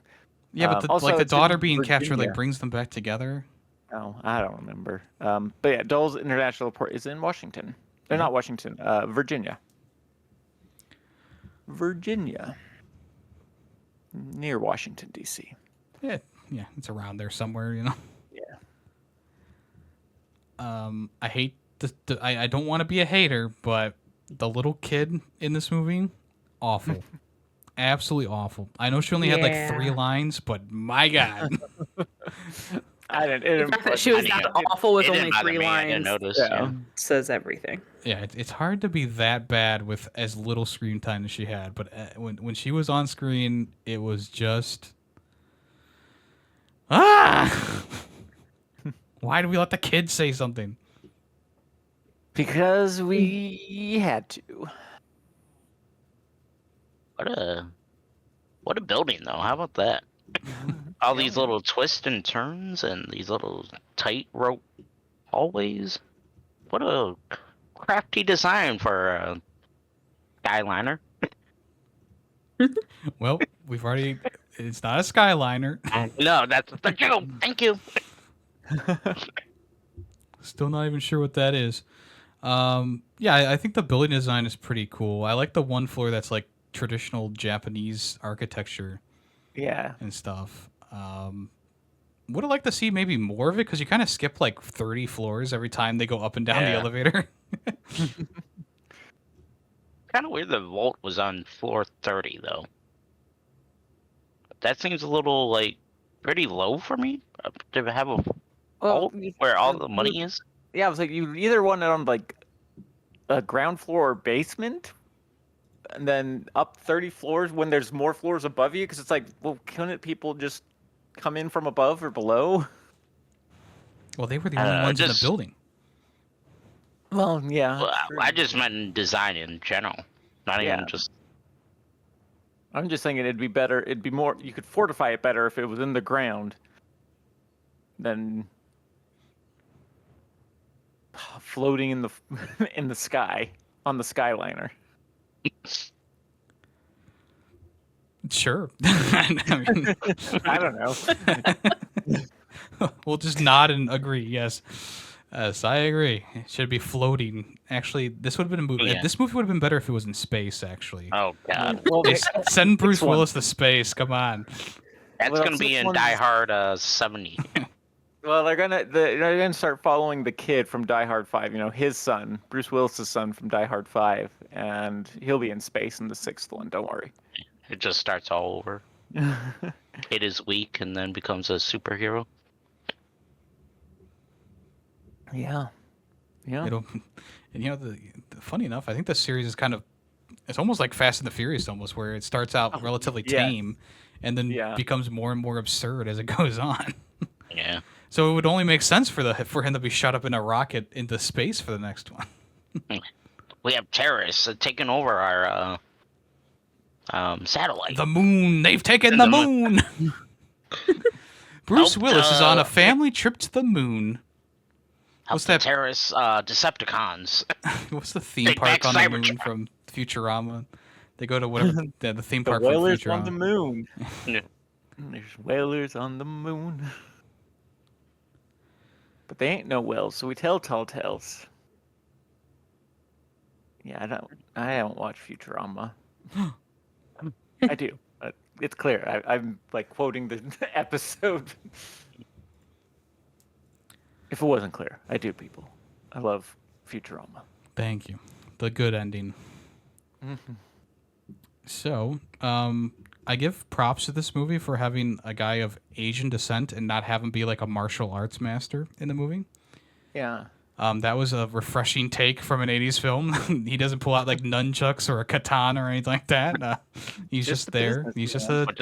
Speaker 1: Yeah, but
Speaker 3: Also,
Speaker 1: the
Speaker 3: it's in
Speaker 1: daughter being captured
Speaker 3: Virginia.
Speaker 1: like brings them back together.
Speaker 3: Oh, I don't remember. But yeah, Dulles International Airport is in Washington. They're not Washington. Virginia. Virginia. Near Washington D.C.
Speaker 1: Yeah, it's around there somewhere, you know.
Speaker 3: Yeah.
Speaker 1: I hate I don't want to be a hater, but the little kid in this movie, awful. Absolutely awful. I know she only had like 3 lines, but my God.
Speaker 3: I didn't.
Speaker 4: The fact that she was that awful with
Speaker 2: It
Speaker 4: only
Speaker 2: didn't bother
Speaker 4: 3
Speaker 2: me. I didn't
Speaker 4: lines
Speaker 2: notice.
Speaker 3: Yeah.
Speaker 4: says everything.
Speaker 1: Yeah, it's hard to be that bad with as little screen time as she had, but when she was on screen, it was just Why do we let the kids say something?
Speaker 3: Because we had to.
Speaker 2: What a building though. How about that? All these little twists and turns and these little tightrope hallways. What a crafty design for a skyliner.
Speaker 1: Well, it's not a Skyliner.
Speaker 2: No, that's the joke. Thank you.
Speaker 1: Still not even sure what that is. Yeah, I think the building design is pretty cool. I like the one floor that's like traditional Japanese architecture
Speaker 3: Yeah.
Speaker 1: and stuff. Would have liked to see maybe more of it because you kind of skip like 30 floors every time they go up and down the
Speaker 2: Yeah.
Speaker 1: elevator.
Speaker 2: Kind of weird the vault was on floor 30 though. That seems a little like pretty low for me to have a vault where all the money is.
Speaker 3: Yeah, I was like, you either want it on like a ground floor or basement, and then up 30 floors when there's more floors above you. Because it's like, well, couldn't people just come in from above or below?
Speaker 1: Well, they were the only ones in the building.
Speaker 3: Well, yeah.
Speaker 2: Well,
Speaker 3: true.
Speaker 2: I just meant in design in general, not
Speaker 3: Yeah.
Speaker 2: even just.
Speaker 3: I'm just thinking it'd be better. It'd be more. You could fortify it better if it was in the ground than floating in the in the sky on the Skyliner.
Speaker 1: Sure. I mean,
Speaker 3: I don't know.
Speaker 1: we'll just nod and agree. Yes. Yes, I agree. It should be floating. Actually, this would have been a movie.
Speaker 2: Yeah.
Speaker 1: This movie would have been better if it was in space. Actually,
Speaker 2: Oh god,
Speaker 3: Well,
Speaker 1: send Bruce
Speaker 3: one.
Speaker 1: Willis to space. Come on.
Speaker 2: that's
Speaker 3: Well,
Speaker 2: gonna be
Speaker 3: this
Speaker 2: in
Speaker 3: one's-
Speaker 2: Die Hard 70.
Speaker 3: Well, they're gonna start following the kid from Die Hard 5. You know, his son, Bruce Willis's son from Die Hard 5, and he'll be in space in the 6th one. Don't worry.
Speaker 2: It just starts all over. Kid is weak and then becomes a superhero.
Speaker 3: Yeah. Yeah.
Speaker 1: It'll, and you know, funny enough, I think the series is kind of, it's almost like Fast and the Furious, almost, where it starts out relatively
Speaker 3: yes.
Speaker 1: tame, and then
Speaker 3: Yeah.
Speaker 1: becomes more and more absurd as it goes on.
Speaker 2: Yeah.
Speaker 1: So it would only make sense for him to be shot up in a rocket into space for the next one.
Speaker 2: We have terrorists taking over our satellite.
Speaker 1: The moon, they've taken the moon. Bruce
Speaker 2: Help,
Speaker 1: Willis is on a family trip to the moon.
Speaker 2: Help
Speaker 1: what's
Speaker 2: the
Speaker 1: that-
Speaker 2: terrorists, Decepticons.
Speaker 1: What's the theme
Speaker 2: Big
Speaker 1: park
Speaker 2: Mac
Speaker 1: on the
Speaker 2: Cybertruck.
Speaker 1: moon from Futurama. They go to whatever the theme
Speaker 3: The
Speaker 1: park from
Speaker 3: whalers on the
Speaker 1: Futurama.
Speaker 3: moon.
Speaker 2: Yeah.
Speaker 3: There's whalers on the moon. But they ain't no whales, so we tell tall tales. Yeah, I haven't watched Futurama. I do. It's clear. I'm like quoting the episode. If it wasn't clear, I do, people. I love Futurama.
Speaker 1: Thank you. The good ending. So, I give props to this movie for having a guy of Asian descent and not have him be like a martial arts master in the movie.
Speaker 3: Yeah.
Speaker 1: That was a refreshing take from an 80s film. He doesn't pull out like nunchucks or a katana or anything like that. He's just
Speaker 3: a
Speaker 1: there.
Speaker 3: businessman.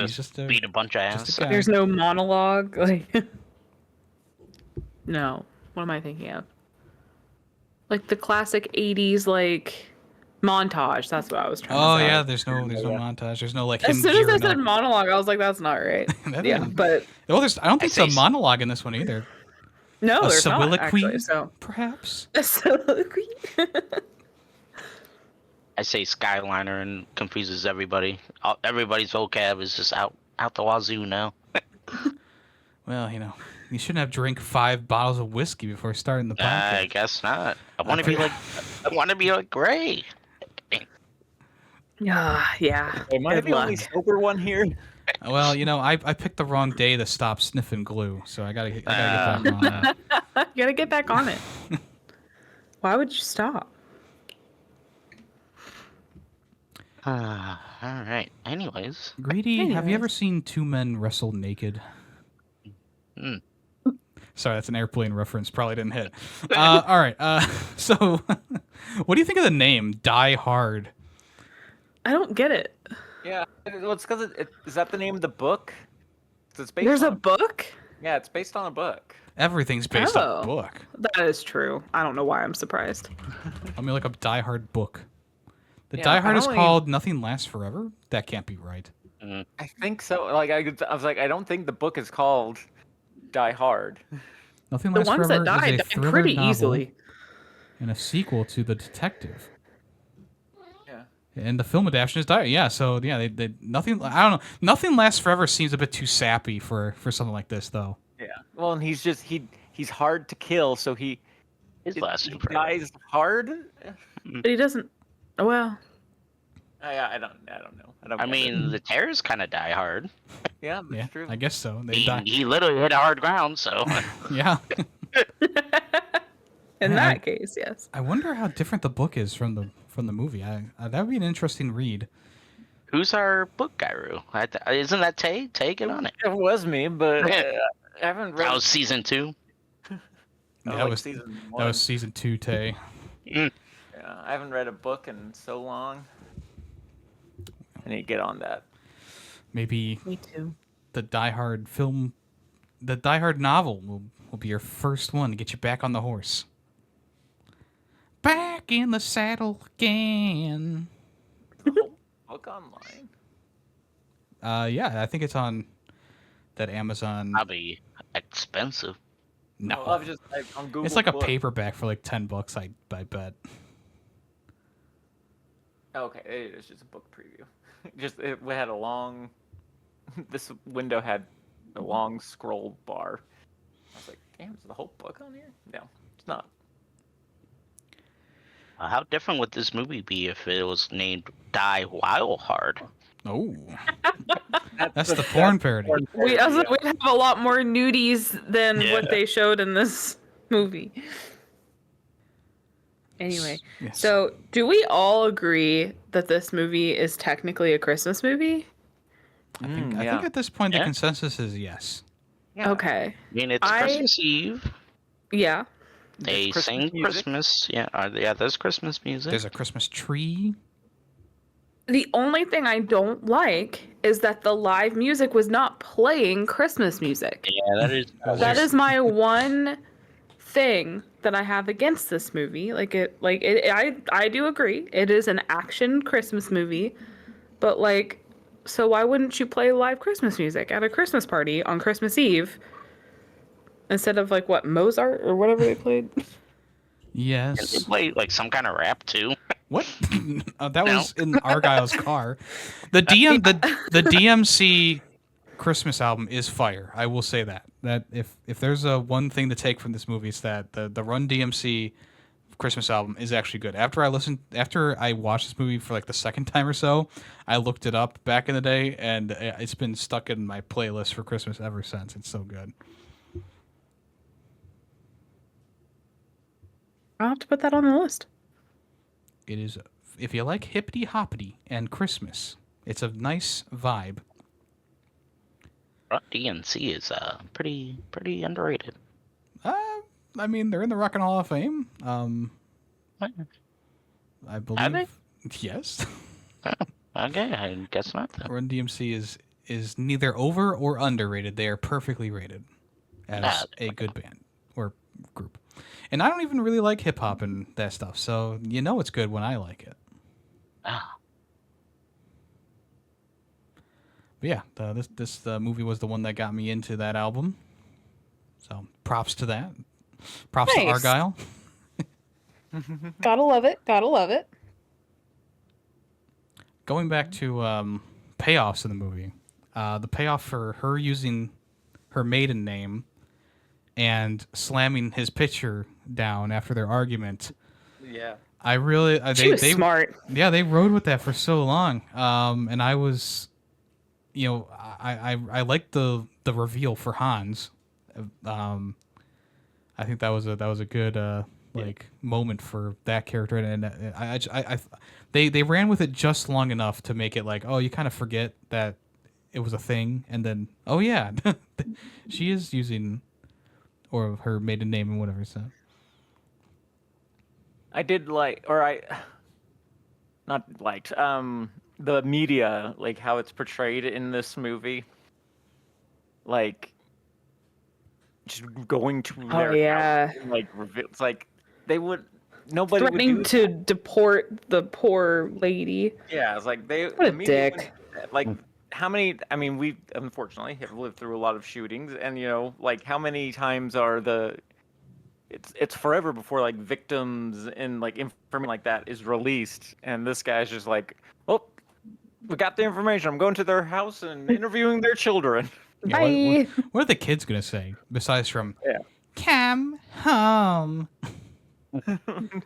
Speaker 1: He's just a
Speaker 2: beat a bunch of
Speaker 1: just
Speaker 2: ass.
Speaker 1: a guy.
Speaker 4: There's no monologue. Like, no. What am I thinking of? Like the classic '80s like montage. That's what I was trying
Speaker 1: Oh
Speaker 4: to say.
Speaker 1: yeah, there's no montage. There's no like him
Speaker 4: As soon as I
Speaker 1: gearing
Speaker 4: said
Speaker 1: up.
Speaker 4: monologue, I was like, "That's not right."
Speaker 1: That
Speaker 4: Yeah,
Speaker 1: isn't-
Speaker 4: but
Speaker 1: Well, I don't think
Speaker 2: say
Speaker 1: there's a monologue in this one either.
Speaker 4: no,
Speaker 1: A
Speaker 4: there's not
Speaker 1: soliloquy,
Speaker 4: actually. So
Speaker 1: perhaps.
Speaker 4: a soliloquy.
Speaker 2: I say Skyliner and confuses everybody. Everybody's vocab is just out the wazoo now.
Speaker 1: Well, you shouldn't have drank 5 bottles of whiskey before starting the podcast.
Speaker 2: I guess not. I want to be like Gray.
Speaker 4: Yeah.
Speaker 3: Am I
Speaker 4: Good
Speaker 3: the only
Speaker 4: luck.
Speaker 3: sober one here?
Speaker 1: Well, I picked the wrong day to stop sniffing glue, so I gotta get back on that.
Speaker 4: You gotta get back on it. Why would you stop?
Speaker 2: All right. Anyways,
Speaker 1: Greedy, have you
Speaker 4: Anyways.
Speaker 1: ever seen 2 men wrestle naked?
Speaker 2: Hmm.
Speaker 1: Sorry, that's an airplane reference. Probably didn't hit. All right. So, what do you think of the name Die Hard?
Speaker 4: I don't get it.
Speaker 3: Yeah. Well, it's because is that the name of the book? 'Cause It's based
Speaker 4: There's
Speaker 3: on
Speaker 4: a book?
Speaker 3: Yeah, it's based on a book.
Speaker 1: Everything's based on a
Speaker 4: Oh.
Speaker 1: book.
Speaker 4: That is true. I don't know why I'm surprised.
Speaker 1: I mean, like a Die Hard book. The
Speaker 3: Yeah,
Speaker 1: Die
Speaker 3: I
Speaker 1: Hard is
Speaker 3: don't
Speaker 1: called Nothing Lasts Forever. That can't be right.
Speaker 3: I think so. Like I was like, I don't think the book is called Die Hard.
Speaker 1: Nothing
Speaker 4: The
Speaker 1: Lasts
Speaker 4: ones
Speaker 1: Forever
Speaker 4: that died
Speaker 1: is a
Speaker 4: died
Speaker 1: thriller
Speaker 4: pretty
Speaker 1: novel
Speaker 4: easily.
Speaker 1: and a sequel to The Detective.
Speaker 3: Yeah.
Speaker 1: And the film adaptation is Die. Yeah, so yeah, they nothing. I don't know. Nothing Lasts Forever seems a bit too sappy for something like this, though.
Speaker 3: Yeah. Well, and he's just he's hard to kill, so he
Speaker 2: his last
Speaker 3: he
Speaker 2: super.
Speaker 3: dies hard.
Speaker 4: But he doesn't. Well,
Speaker 3: I don't know. I don't.
Speaker 2: I
Speaker 3: get
Speaker 2: mean,
Speaker 3: it.
Speaker 2: the Terrors kind of die hard.
Speaker 3: Yeah, that's
Speaker 1: Yeah,
Speaker 3: true.
Speaker 1: I guess so. They
Speaker 2: He,
Speaker 1: die.
Speaker 2: he literally hit a hard ground, so.
Speaker 1: Yeah.
Speaker 4: in
Speaker 1: I-
Speaker 4: that case, yes.
Speaker 1: I wonder how different the book is from the movie. That would be an interesting read.
Speaker 2: Who's our book guru? Isn't that Tay? Tay, get on it.
Speaker 3: It was me, but I haven't read.
Speaker 2: That was season 2.
Speaker 1: That was
Speaker 3: season
Speaker 1: That
Speaker 3: one.
Speaker 1: was season 2, Tay.
Speaker 3: Yeah, I haven't read a book in so long. I need to get on that.
Speaker 1: Maybe
Speaker 4: Me too.
Speaker 1: the Die Hard film, the Die Hard novel will be your first one to get you back on the horse. Back in the saddle again.
Speaker 3: Book online.
Speaker 1: Yeah, I think it's on that Amazon.
Speaker 2: Probably expensive.
Speaker 1: No,
Speaker 3: I've just on Google.
Speaker 1: it's like a
Speaker 3: Books.
Speaker 1: paperback for like $10. I bet.
Speaker 3: Okay, it's just a book preview. It had a long. This window had a long scroll bar. I was like, damn, is the whole book on here? No, it's not.
Speaker 2: How different would this movie be if it was named Die Wild Hard?
Speaker 1: Oh, that's the porn parody.
Speaker 4: We'd have a lot more nudies than
Speaker 2: Yeah.
Speaker 4: what they showed in this movie. Anyway,
Speaker 1: Yes.
Speaker 4: so do we all agree that this movie is technically a Christmas movie?
Speaker 1: I think
Speaker 3: yeah.
Speaker 1: at this point the
Speaker 2: Yeah.
Speaker 1: consensus is yes.
Speaker 3: Yeah.
Speaker 4: Okay.
Speaker 2: I mean, it's
Speaker 4: I-
Speaker 2: Christmas Eve.
Speaker 4: Yeah.
Speaker 2: They
Speaker 3: Christmas
Speaker 2: sing
Speaker 3: music.
Speaker 2: Christmas. Yeah, there's Christmas music.
Speaker 1: There's a Christmas tree.
Speaker 4: The only thing I don't like is that the live music was not playing Christmas music.
Speaker 2: Yeah, that is.
Speaker 4: That is my one thing that I have against this movie. I do agree. It is an action Christmas movie, but so why wouldn't you play live Christmas music at a Christmas party on Christmas Eve instead of Mozart or whatever they played?
Speaker 2: And they
Speaker 1: Yes.
Speaker 2: play like some kind of rap too.
Speaker 1: What? That was in Argyle's car. The DMC Christmas album is fire. I will say that. That if there's a one thing to take from this movie, it's that the Run DMC Christmas album is actually good. After I watched this movie for like the second time or so, I looked it up back in the day, and it's been stuck in my playlist for Christmas ever since. It's so good.
Speaker 4: I'll have to put that on the list.
Speaker 1: It is, if you like hippity hoppity and Christmas, it's a nice vibe.
Speaker 2: DNC is pretty underrated.
Speaker 1: I mean, they're in the Rock and Hall of Fame.
Speaker 2: What?
Speaker 1: I
Speaker 2: Are
Speaker 1: believe.
Speaker 2: they?
Speaker 1: Yes.
Speaker 2: Okay, I guess not. Then.
Speaker 1: Run DMC is neither over or underrated. They are perfectly rated as a good band or group. And I don't even really like hip hop and that stuff, so you know it's good when I like it.
Speaker 2: Ah,
Speaker 1: But yeah, this movie was the one that got me into that album. So props to that. Props to
Speaker 4: Nice.
Speaker 1: Argyle.
Speaker 4: Gotta love it. Gotta love it.
Speaker 1: Going back to payoffs in the movie, the payoff for her using her maiden name and slamming his picture down after their argument.
Speaker 3: Yeah.
Speaker 1: I really
Speaker 4: She was smart.
Speaker 1: Yeah, they rode with that for so long. And I was, I liked the reveal for Hans. I think that was a good moment for that character, and they ran with it just long enough to make it like, oh, you kind of forget that it was a thing, and then oh yeah, she is using or her maiden name and whatever. So
Speaker 3: I did like, or I not liked, the media, like how it's portrayed in this movie. Like, just going to
Speaker 4: Oh,
Speaker 3: their
Speaker 4: yeah.
Speaker 3: house and, like, it's like nobody would
Speaker 4: Threatening
Speaker 3: do
Speaker 4: to
Speaker 3: that.
Speaker 4: deport the poor lady.
Speaker 3: Yeah, it's like the
Speaker 4: What a
Speaker 3: media
Speaker 4: dick.
Speaker 3: wouldn't- like, how many, I mean, we unfortunately have lived through a lot of shootings, and, like, how many times are it's forever before, like, victims and, like, information like that is released, and this guy's just like, oh, we got the information, I'm going to their house and interviewing their children.
Speaker 1: yeah,
Speaker 4: Bye.
Speaker 1: what are the kids gonna say besides from
Speaker 3: Yeah.
Speaker 1: "Come home"?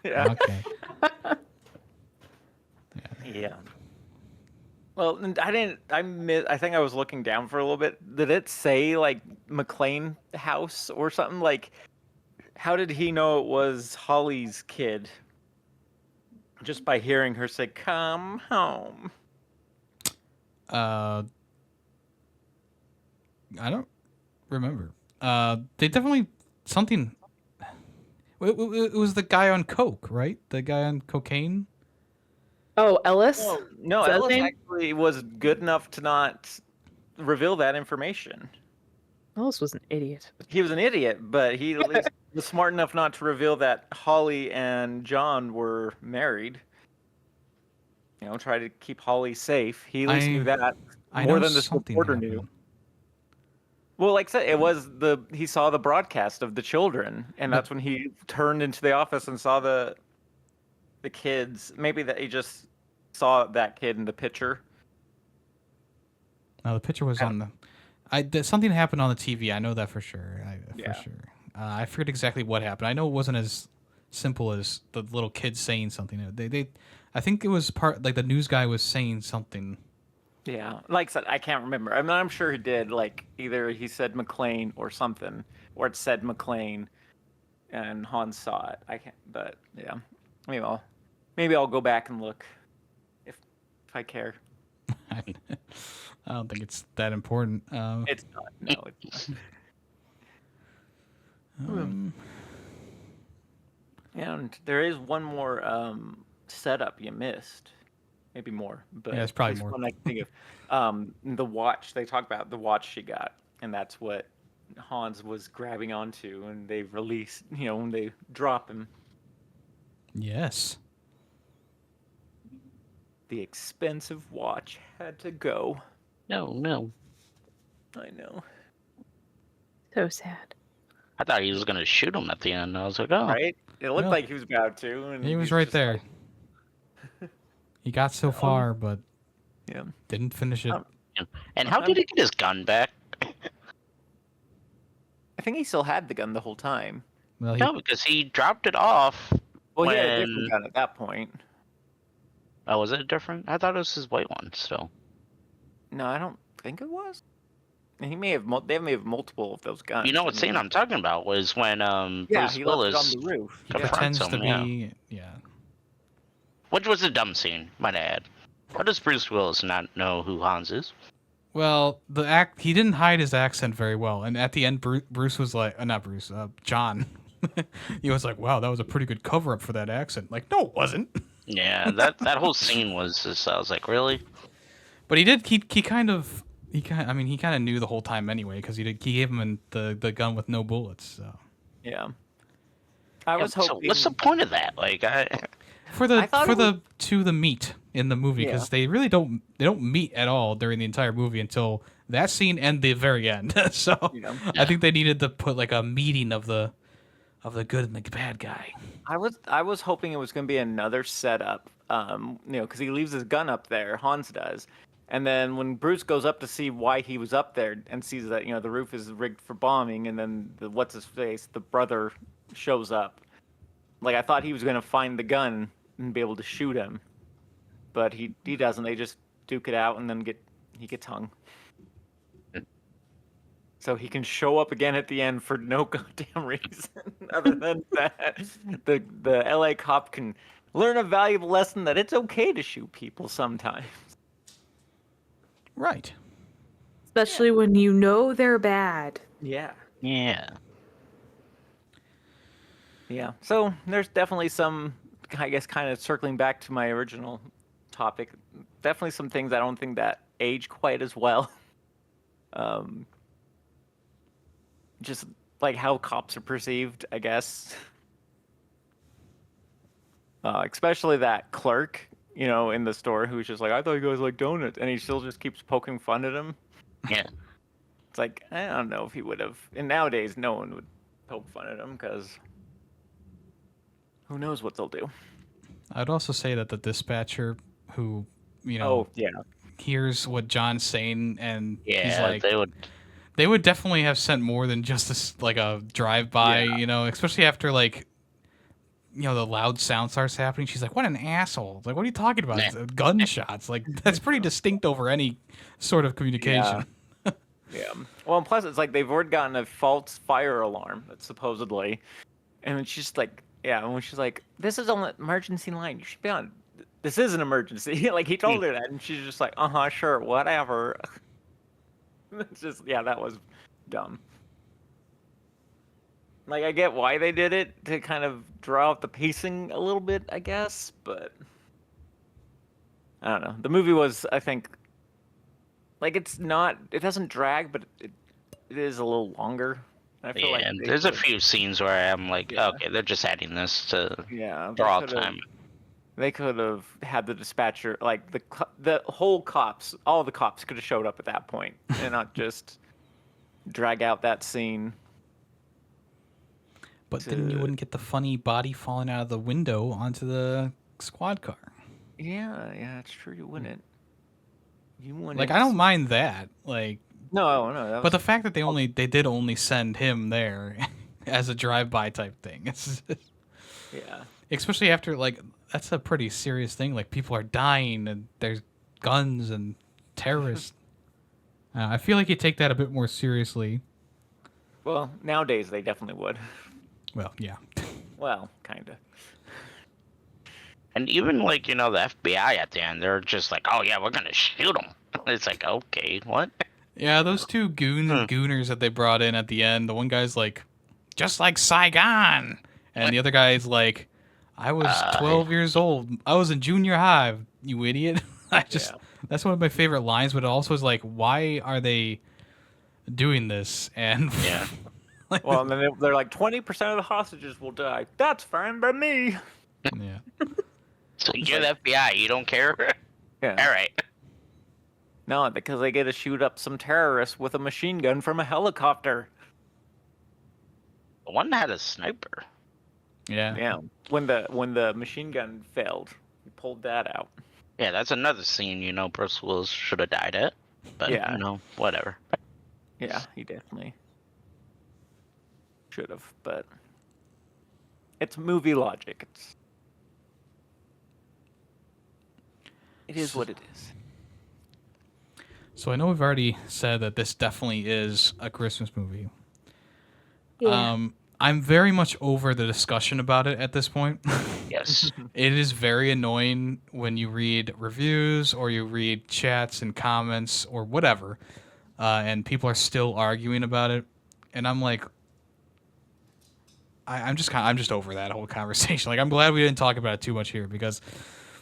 Speaker 3: Yeah.
Speaker 1: Okay.
Speaker 3: Yeah. Well, and I think I was looking down for a little bit. Did it say, like, McLean house or something? Like, how did he know it was Holly's kid? Just by hearing her say, come home.
Speaker 1: I don't remember. They definitely something. It was the guy on coke, right? The guy on cocaine.
Speaker 4: Oh, Ellis?
Speaker 3: No,
Speaker 4: Is that his
Speaker 3: Ellis
Speaker 4: name?
Speaker 3: actually was good enough to not reveal that information.
Speaker 4: Ellis was an idiot.
Speaker 3: He was an idiot, but he at least was smart enough not to reveal that Holly and John were married. Try to keep Holly safe. He at least knew that more than this reporter knew. Well, like I said, he saw the broadcast of the children, and that's when he turned into the office and saw the kids. Maybe that he just saw that kid in the picture.
Speaker 1: No, the picture was on the. Something happened on the TV. I know that for sure.
Speaker 3: Yeah.
Speaker 1: For sure. I forget exactly what happened. I know it wasn't as simple as the little kid saying something. I think it was like the news guy was saying something.
Speaker 3: Yeah, like I said, I can't remember. I mean, I'm sure he did. Like, either he said McLean or something, or it said McLean, and Hans saw it. I can't, but yeah, maybe I'll go back and look if I care.
Speaker 1: I don't think it's that important.
Speaker 3: It's not. No, it's not. And there is one more setup you missed. Maybe more, but
Speaker 1: yeah, it's probably
Speaker 3: at least
Speaker 1: more.
Speaker 3: one I can think of. The watch. They talk about the watch she got, and that's what Hans was grabbing onto, and they released. When they drop him,
Speaker 1: Yes.
Speaker 3: the expensive watch had to go.
Speaker 2: No.
Speaker 3: I know,
Speaker 4: So sad.
Speaker 2: I thought he was gonna shoot him at the end. I was like, oh,
Speaker 3: right? It looked
Speaker 1: Well,
Speaker 3: like he was about to, and
Speaker 1: He was
Speaker 3: he's
Speaker 1: right
Speaker 3: just
Speaker 1: there. He got so far, but
Speaker 3: Yeah.
Speaker 1: didn't finish it.
Speaker 2: And how did he get his gun back?
Speaker 3: I think he still had the gun the whole time.
Speaker 1: Well, he,
Speaker 2: No, because he dropped it off.
Speaker 3: Well, he had a
Speaker 2: When-
Speaker 3: different gun at that point.
Speaker 2: Oh, was it different? I thought it was his white one still.
Speaker 3: No, I don't think it was. And he may have. They may have multiple of those guns.
Speaker 2: You know what scene I'm talking about was when
Speaker 3: Yeah,
Speaker 2: Bruce
Speaker 3: he
Speaker 2: Willis,
Speaker 3: left it on the roof.
Speaker 1: he
Speaker 2: confronts
Speaker 1: pretends to
Speaker 2: him,
Speaker 1: be. Yeah.
Speaker 2: which was a dumb scene, might I add. How does Bruce Willis not know who Hans is?
Speaker 1: Well, he didn't hide his accent very well, and at the end, Bruce was like, not Bruce, John. He was like, "Wow, that was a pretty good cover up for that accent." Like, no, it wasn't.
Speaker 2: Yeah, that whole scene was just, I was like, really?
Speaker 1: But he did. He kind of. I mean, he kind of knew the whole time anyway, because he gave him the gun with no bullets. So.
Speaker 3: Yeah. I was
Speaker 2: So
Speaker 3: hoping.
Speaker 2: what's the point of that? Like,
Speaker 1: For the meet in the movie, because
Speaker 3: Yeah.
Speaker 1: they really don't meet at all during the entire movie until that scene and the very end. So
Speaker 3: Yeah.
Speaker 1: I think they needed to put like a meeting of the good and the bad guy.
Speaker 3: I was hoping it was going to be another setup. Because he leaves his gun up there. Hans does. And then when Bruce goes up to see why he was up there and sees that the roof is rigged for bombing, and then the brother shows up. Like, I thought he was going to find the gun and be able to shoot him, but he doesn't. They just duke it out, and then he gets hung. So he can show up again at the end for no goddamn reason other than that the LA cop can learn a valuable lesson that it's okay to shoot people sometimes.
Speaker 1: Right.
Speaker 4: Especially when you know they're bad.
Speaker 3: Yeah.
Speaker 2: yeah.
Speaker 3: Yeah. So there's definitely some, I guess, kind of circling back to my original topic, definitely some things I don't think that age quite as well. Just like how cops are perceived, I guess. Especially that clerk, in the store who's just like, I thought you guys like donuts, and he still just keeps poking fun at him.
Speaker 2: Yeah.
Speaker 3: It's like, I don't know if he would have. And nowadays, no one would poke fun at him because who knows what they'll do.
Speaker 1: I'd also say that the dispatcher who,
Speaker 3: Oh, yeah.
Speaker 1: hears what John's saying and he's
Speaker 2: Yeah,
Speaker 1: like,
Speaker 2: they would.
Speaker 1: definitely have sent more than just like a drive-by, especially after like, the loud sound starts happening. She's like, what an asshole. Like, what are you talking about?
Speaker 2: Yeah.
Speaker 1: Gunshots. Like, that's pretty distinct over any sort of communication.
Speaker 3: Yeah. Well, and plus, it's like they've already gotten a false fire alarm, that's supposedly. And then she's like, when she's like, this is an emergency line. You should be on. This is an emergency. Like, he told her that, and she's just like, sure, whatever. It's just, that was dumb. Like, I get why they did it, to kind of draw out the pacing a little bit, I guess, but I don't know. The movie was, I think, like, it doesn't drag, but it is a little longer. I feel like
Speaker 2: and there's a few scenes where I'm like, okay, they're just adding this to draw time.
Speaker 3: They could have had the dispatcher, like the whole cops, all the cops could have showed up at that point and not just drag out that scene.
Speaker 1: But then you wouldn't get the funny body falling out of the window onto the squad car.
Speaker 3: Yeah, it's true. You wouldn't.
Speaker 1: Like, I don't mind that. Like,
Speaker 3: no.
Speaker 1: But the fact that they did only send him there as a drive-by type thing. It's
Speaker 3: yeah.
Speaker 1: Especially after, like, that's a pretty serious thing. Like, people are dying and there's guns and terrorists. I feel like you take that a bit more seriously.
Speaker 3: Well, nowadays they definitely would.
Speaker 1: Well, yeah.
Speaker 3: Well, kind of.
Speaker 2: And even like, the FBI at the end, they're just like, oh yeah, we're gonna shoot him. It's like, okay, what?
Speaker 1: Yeah, those two gooners that they brought in at the end, the one guy's like, just like Saigon. And the other guy's like, I was 12 years old. I was in junior high, you idiot. That's one of my favorite lines, but it also is like, why are they doing this? And
Speaker 2: Yeah.
Speaker 3: Like, well, and then they're like, 20% of the hostages will die. That's fine by me.
Speaker 1: Yeah.
Speaker 2: So you're the FBI, you don't care?
Speaker 3: Yeah.
Speaker 2: All right.
Speaker 3: No, because they get to shoot up some terrorists with a machine gun from a helicopter.
Speaker 2: The one had a sniper.
Speaker 1: Yeah.
Speaker 3: Yeah. When the machine gun failed, we pulled that out.
Speaker 2: Yeah, that's another scene, you know, Bruce Willis should have died at. But,
Speaker 3: Yeah.
Speaker 2: you know, whatever.
Speaker 3: Yeah, he definitely should have, but it's movie logic. It is what it is.
Speaker 1: So I know we've already said that this definitely is a Christmas movie. I'm very much over the discussion about it at this point.
Speaker 2: Yes.
Speaker 1: It is very annoying when you read reviews or you read chats and comments or whatever, and people are still arguing about it, and I'm like, I'm just over that whole conversation. Like, I'm glad we didn't talk about it too much here because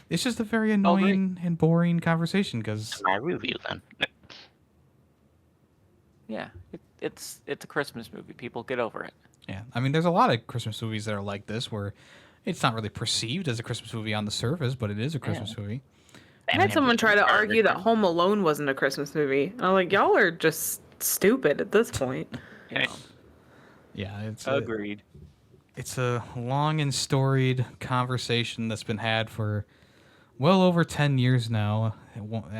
Speaker 1: it's just a very annoying and boring conversation. Because
Speaker 2: My review then.
Speaker 3: Yeah, it's a Christmas movie. People get over it.
Speaker 1: yeah, I mean, there's a lot of Christmas movies that are like this where it's not really perceived as a Christmas movie on the surface, but it is a Christmas movie.
Speaker 4: I had someone try to argue that Home Alone wasn't a Christmas movie. I'm like, y'all are just stupid at this point.
Speaker 3: Yeah.
Speaker 1: Yeah,
Speaker 3: Agreed.
Speaker 1: It's a long and storied conversation that's been had for well over 10 years now.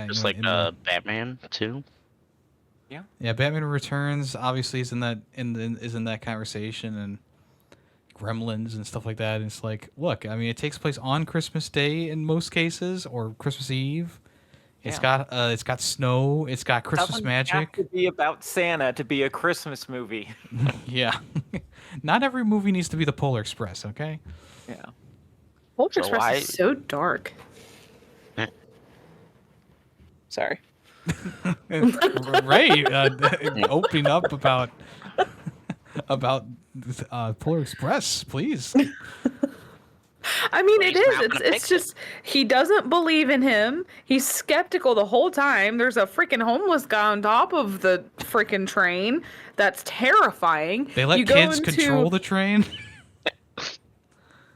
Speaker 2: Just like Batman too.
Speaker 1: Yeah, Batman Returns obviously is in that conversation, and Gremlins and stuff like that. And it's like, look, I mean, it takes place on Christmas Day in most cases, or Christmas Eve. It's got snow. It's got Christmas
Speaker 3: Doesn't
Speaker 1: magic.
Speaker 3: have to be about Santa to be a Christmas movie.
Speaker 1: Yeah, not every movie needs to be the Polar Express. Okay.
Speaker 3: Yeah.
Speaker 4: Polar
Speaker 2: So
Speaker 4: Express
Speaker 2: why-
Speaker 4: is so dark.
Speaker 2: Eh.
Speaker 4: Sorry.
Speaker 1: Right, opening up about Polar Express, please.
Speaker 4: I mean,
Speaker 2: But
Speaker 4: it
Speaker 2: he's
Speaker 4: is.
Speaker 2: not gonna
Speaker 4: It's
Speaker 2: fix
Speaker 4: just he doesn't believe in him. He's skeptical the whole time. There's a freaking homeless guy on top of the freaking train. That's terrifying.
Speaker 1: They let
Speaker 4: You go
Speaker 1: kids
Speaker 4: into-
Speaker 1: control the train.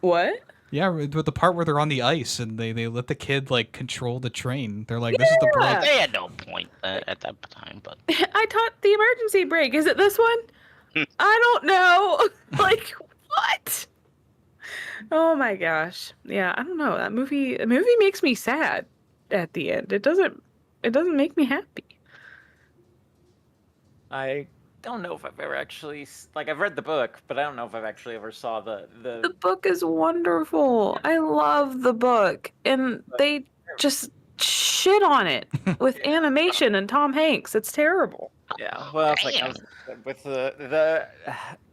Speaker 4: What?
Speaker 1: Yeah, with the part where they're on the ice and they let the kid like control the train. They're like, this is the
Speaker 4: Yeah.
Speaker 1: break.
Speaker 2: They had no point at that time, but
Speaker 4: I taught the emergency brake. Is it this one? I don't know. Like, what? Oh my gosh. Yeah, I don't know. The movie makes me sad at the end. It doesn't make me happy.
Speaker 3: I don't know if I've ever actually I've read the book, but I don't know if I've actually ever saw the
Speaker 4: The book is wonderful. I love the book. And they just shit on it with animation and Tom Hanks. It's terrible.
Speaker 3: Yeah. Well, it's like I
Speaker 2: Damn.
Speaker 3: was, with the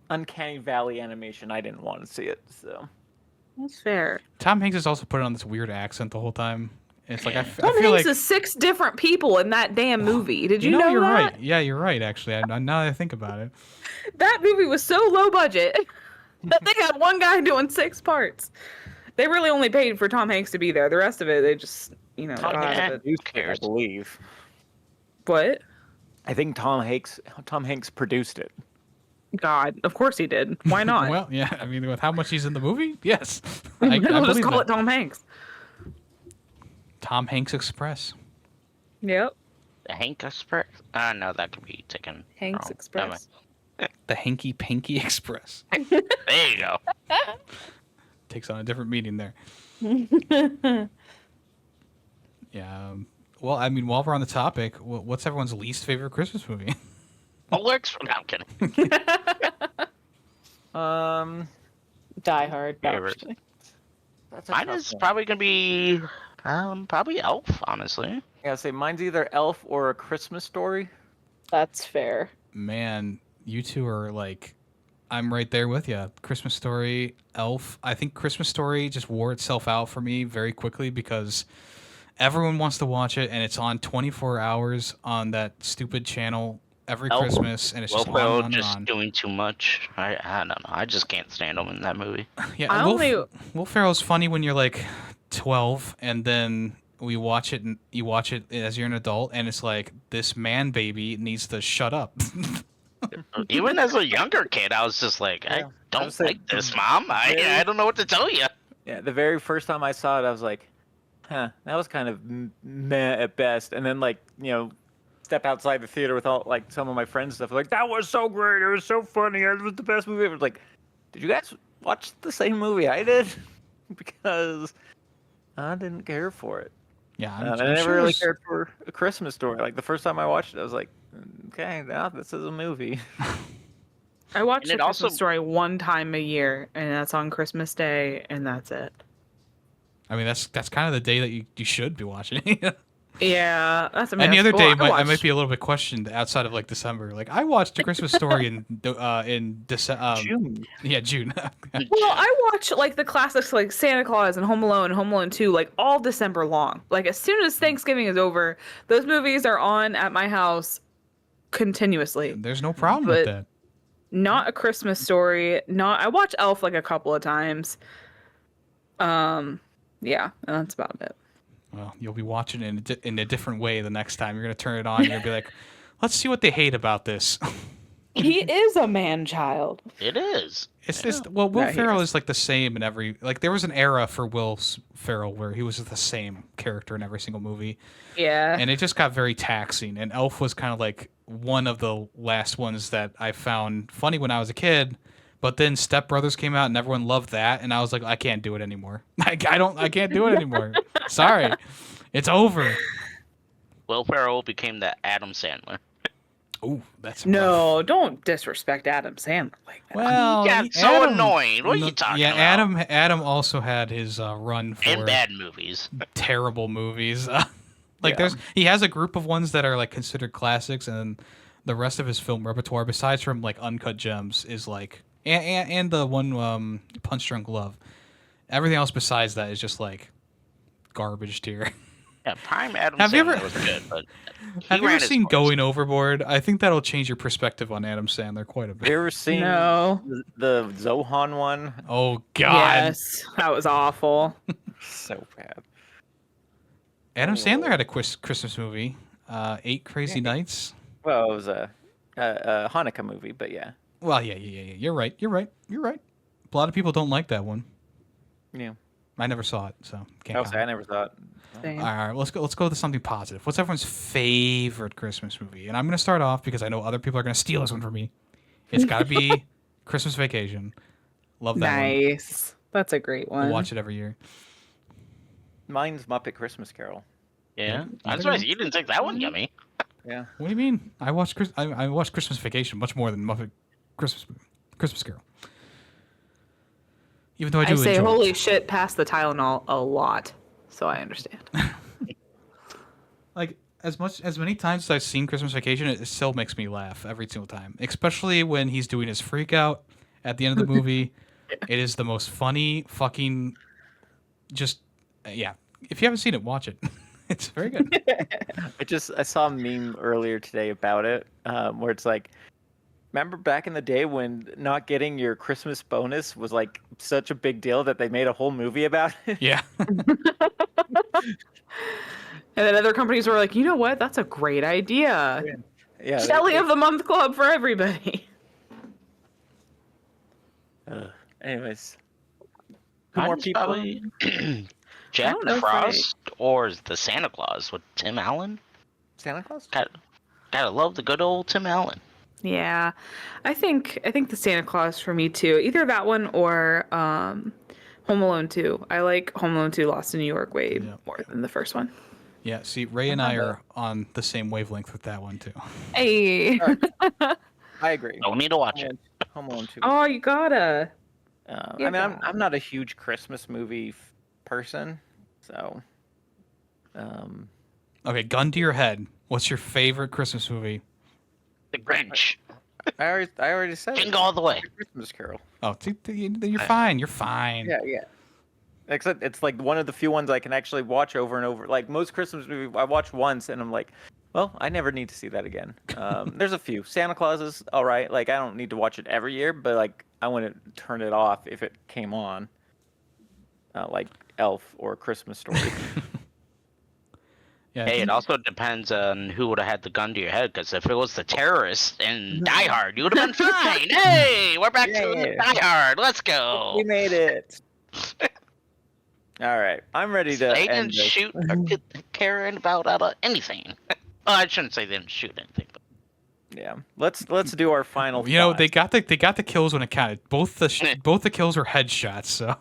Speaker 3: Uncanny Valley animation, I didn't want to see it. So
Speaker 4: That's fair.
Speaker 1: Tom Hanks has also put on this weird accent the whole time. It's like I
Speaker 4: Tom
Speaker 1: feel
Speaker 4: Hanks
Speaker 1: like
Speaker 4: is 6 different people in that damn movie. Did you know
Speaker 1: you're
Speaker 4: that?
Speaker 1: right. Yeah, you're right. Actually, now that I think about it,
Speaker 4: That movie was so low budget that they had one guy doing 6 parts. They really only paid for Tom Hanks to be there. The rest of it, they just, got out
Speaker 2: yeah.
Speaker 4: of it.
Speaker 2: Who cares?
Speaker 3: I believe.
Speaker 4: What?
Speaker 3: I think Tom Hanks produced it.
Speaker 4: God, of course he did. Why not?
Speaker 1: well, yeah. I mean, with how much he's in the movie, yes,
Speaker 4: We'll
Speaker 1: I
Speaker 4: just
Speaker 1: believe
Speaker 4: call
Speaker 1: that.
Speaker 4: it Tom Hanks.
Speaker 1: Tom Hanks Express.
Speaker 4: Yep.
Speaker 2: the Hank Express. No, that could be taken.
Speaker 4: Hanks
Speaker 2: wrong.
Speaker 4: Express.
Speaker 1: The Hanky Panky Express.
Speaker 2: There you go.
Speaker 1: Takes on a different meaning there. Yeah. Well, I mean, while we're on the topic, what's everyone's least favorite Christmas movie?
Speaker 2: Alex, no, I'm kidding.
Speaker 4: Die Hard.
Speaker 2: Favorite.
Speaker 4: actually.
Speaker 3: That's a
Speaker 2: Mine
Speaker 3: tough
Speaker 2: is
Speaker 3: one.
Speaker 2: probably gonna be probably Elf, honestly.
Speaker 3: Yeah, say mine's either Elf or A Christmas Story.
Speaker 4: That's fair.
Speaker 1: Man, you two are like, I'm right there with you. Christmas Story, Elf. I think Christmas Story just wore itself out for me very quickly because everyone wants to watch it and it's on 24 hours on that stupid channel every
Speaker 2: Elf,
Speaker 1: Christmas, and it's just
Speaker 2: Will
Speaker 1: on
Speaker 2: Ferrell
Speaker 1: and
Speaker 2: just
Speaker 1: on.
Speaker 2: doing too much. I don't know. I just can't stand him in that movie.
Speaker 1: Yeah,
Speaker 4: I
Speaker 1: Will Ferrell's funny when you're like 12, and then we watch it, and you watch it as you're an adult, and it's like this man baby needs to shut up.
Speaker 2: Even as a younger kid, I was just like, I
Speaker 3: Yeah. I
Speaker 2: don't
Speaker 3: was like,
Speaker 2: like this, Mom. I don't know what to tell you.
Speaker 3: Yeah, the very first time I saw it, I was like, huh, that was kind of meh at best. And then, like, step outside the theater with all, like, some of my friends and stuff, like, that was so great, it was so funny, it was the best movie ever. Like, did you guys watch the same movie I did? Because I didn't care for it.
Speaker 1: Yeah,
Speaker 3: And I never really cared for A Christmas Story. Like the first time I watched it, I was like, okay, now this is a movie.
Speaker 4: I watch
Speaker 2: And
Speaker 4: A
Speaker 2: it
Speaker 4: Christmas
Speaker 2: also-
Speaker 4: Story one time a year, and that's on Christmas Day, and that's it.
Speaker 1: I mean, that's kind of the day that you should be watching.
Speaker 4: Yeah, that's amazing.
Speaker 1: Any other day, I might
Speaker 4: watched-
Speaker 1: be a little bit questioned outside of like December. Like I watched A Christmas Story in December.
Speaker 3: June.
Speaker 1: Yeah, June.
Speaker 4: Well, I watch like the classics like Santa Claus and Home Alone 2, like all December long. Like as soon as Thanksgiving is over, those movies are on at my house continuously.
Speaker 1: There's no problem with
Speaker 4: But-
Speaker 1: that.
Speaker 4: Not A Christmas Story. Not I watch Elf like a couple of times. Yeah, that's about it.
Speaker 1: Well, you'll be watching it in a different way the next time. You're gonna turn it on. You're gonna be like, let's see what they hate about this.
Speaker 4: He is a man child.
Speaker 2: It is.
Speaker 1: It's just well, Will
Speaker 4: Yeah, he
Speaker 1: Ferrell
Speaker 4: is.
Speaker 1: is like the same in every like. There was an era for Will Ferrell where he was the same character in every single movie,
Speaker 4: Yeah.
Speaker 1: and it just got very taxing. And Elf was kind of like one of the last ones that I found funny when I was a kid. But then Step Brothers came out and everyone loved that, and I was like, I can't do it anymore. I can't do it anymore. Sorry, it's over.
Speaker 2: Will Ferrell became the Adam Sandler.
Speaker 1: Oh, that's rough.
Speaker 4: No, don't disrespect Adam Sandler like that.
Speaker 1: Well,
Speaker 2: He got so annoying. What are you talking
Speaker 1: yeah,
Speaker 2: about?
Speaker 1: Adam also had his run for
Speaker 2: And bad movies.
Speaker 1: terrible movies. Like
Speaker 3: Yeah.
Speaker 1: he has a group of ones that are like considered classics, and the rest of his film repertoire, besides from like Uncut Gems, is like and the one Punch Drunk Love. Everything else besides that is just like garbage tier.
Speaker 2: Yeah, prime Adam
Speaker 1: Have you
Speaker 2: Sandler
Speaker 1: ever-
Speaker 2: was good, but
Speaker 1: Have you
Speaker 2: ran
Speaker 1: ever
Speaker 2: his
Speaker 1: seen
Speaker 2: course.
Speaker 1: Going Overboard? I think that'll change your perspective on Adam Sandler quite a
Speaker 3: Have
Speaker 1: bit.
Speaker 3: you ever seen
Speaker 4: No.
Speaker 3: the Zohan one?
Speaker 1: Oh God,
Speaker 4: Yes, that was awful.
Speaker 3: So bad.
Speaker 1: Adam Sandler had a Christmas movie, 8 Crazy Nights.
Speaker 3: Well, it was a Hanukkah movie, but yeah.
Speaker 1: Well, yeah. You're right. A lot of people don't like that one.
Speaker 3: Yeah.
Speaker 1: I never saw it, so can't.
Speaker 3: I was I never thought.
Speaker 4: Same.
Speaker 1: All right, let's go to something positive. What's everyone's favorite Christmas movie? And I'm gonna start off because I know other people are gonna steal this one from me. It's got to be Christmas Vacation. Love that one.
Speaker 4: Nice. That's a great one.
Speaker 1: We'll watch it every year.
Speaker 3: Mine's Muppet Christmas Carol.
Speaker 2: yeah.
Speaker 1: I
Speaker 2: I'm
Speaker 1: think
Speaker 2: surprised
Speaker 1: I'm-
Speaker 2: you didn't take that one, Yummy.
Speaker 3: Yeah.
Speaker 1: What do you mean? I watched I watched Christmas Vacation much more than Muppet Christmas Carol. Even though I do
Speaker 4: I say
Speaker 1: enjoy
Speaker 4: holy
Speaker 1: it.
Speaker 4: shit past the Tylenol a lot, so I understand.
Speaker 1: Like as many times as I've seen Christmas Vacation, it still makes me laugh every single time. Especially when he's doing his freak out at the end of the movie. It is the most funny fucking just yeah. If you haven't seen it, watch it. It's very good.
Speaker 3: I saw a meme earlier today about it, where it's like, remember back in the day when not getting your Christmas bonus was like such a big deal that they made a whole movie about it?
Speaker 1: Yeah.
Speaker 4: And then other companies were like, you know what? That's a great idea.
Speaker 3: Yeah.
Speaker 4: Jelly of the Month Club for everybody.
Speaker 3: Anyways. Who more
Speaker 2: Mine's
Speaker 3: people?
Speaker 2: probably Jack
Speaker 4: don't know if I-
Speaker 2: Frost or the Santa Claus with Tim Allen.
Speaker 3: Santa Claus?
Speaker 2: Gotta love the good old Tim Allen.
Speaker 4: Yeah, I think the Santa Claus for me too. Either that one or Home Alone 2. I like Home Alone 2 Lost in New York way
Speaker 1: Yeah.
Speaker 4: more than the first one.
Speaker 1: Yeah, see, Ray and I are on the same wavelength with that one too.
Speaker 4: Hey.
Speaker 3: I agree.
Speaker 2: Don't need to watch it.
Speaker 3: Home Alone 2.
Speaker 4: Oh, you gotta.
Speaker 3: I
Speaker 4: yeah.
Speaker 3: mean, I'm not a huge Christmas movie person, so.
Speaker 1: Okay, gun to your head. What's your favorite Christmas movie?
Speaker 2: The Grinch.
Speaker 3: I already said it.
Speaker 2: Jingle all the way.
Speaker 3: Christmas Carol.
Speaker 1: Oh, you're fine. You're fine.
Speaker 3: Yeah. Except it's like one of the few ones I can actually watch over and over. Like most Christmas movies, I watch once and I'm like, well, I never need to see that again. There's a few. Santa Claus is all right. Like I don't need to watch it every year, but like I wouldn't turn it off if it came on. Like Elf or Christmas Story.
Speaker 1: Yeah.
Speaker 2: Hey, it also depends on who would have had the gun to your head. Because if it was the terrorist in Die Hard, you would have been fine. Hey, we're back to
Speaker 3: Yeah.
Speaker 2: Die Hard. Let's go.
Speaker 3: We made it. All right, I'm ready to
Speaker 2: They
Speaker 3: end
Speaker 2: didn't
Speaker 3: this.
Speaker 2: shoot or care about anything. Well, I shouldn't say they didn't shoot anything. But
Speaker 3: Yeah, let's do our final.
Speaker 1: You know,
Speaker 3: thoughts.
Speaker 1: they got the kills when it counted. Both the kills were headshots. So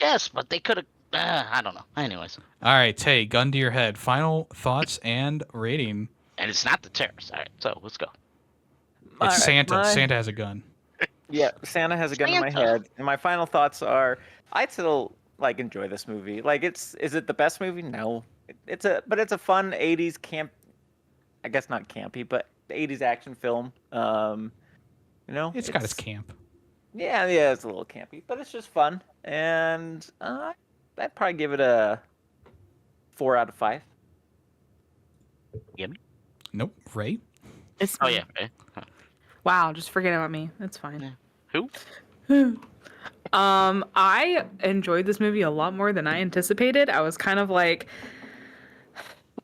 Speaker 2: yes, but they could have I don't know. Anyways,
Speaker 1: All right, Tay, gun to your head. Final thoughts and rating.
Speaker 2: and it's not the terrorist. All right, so let's go.
Speaker 1: It's Santa.
Speaker 3: my-
Speaker 1: Santa has a gun.
Speaker 3: Yeah, Santa has a gun in my
Speaker 2: Santa.
Speaker 3: head, and my final thoughts are: I still like enjoy this movie. Like, is it the best movie? No, it's a fun '80s camp. I guess not campy, but '80s action film.
Speaker 1: It's got its camp.
Speaker 3: Yeah, it's a little campy, but it's just fun, and I'd probably give it a 4 out of 5.
Speaker 2: Yummy.
Speaker 1: Nope. Ray?
Speaker 4: It's
Speaker 2: Oh
Speaker 4: fine.
Speaker 2: yeah. Okay.
Speaker 4: Wow, just forget about me. That's fine.
Speaker 2: Who?
Speaker 4: I enjoyed this movie a lot more than I anticipated. I was kind of like,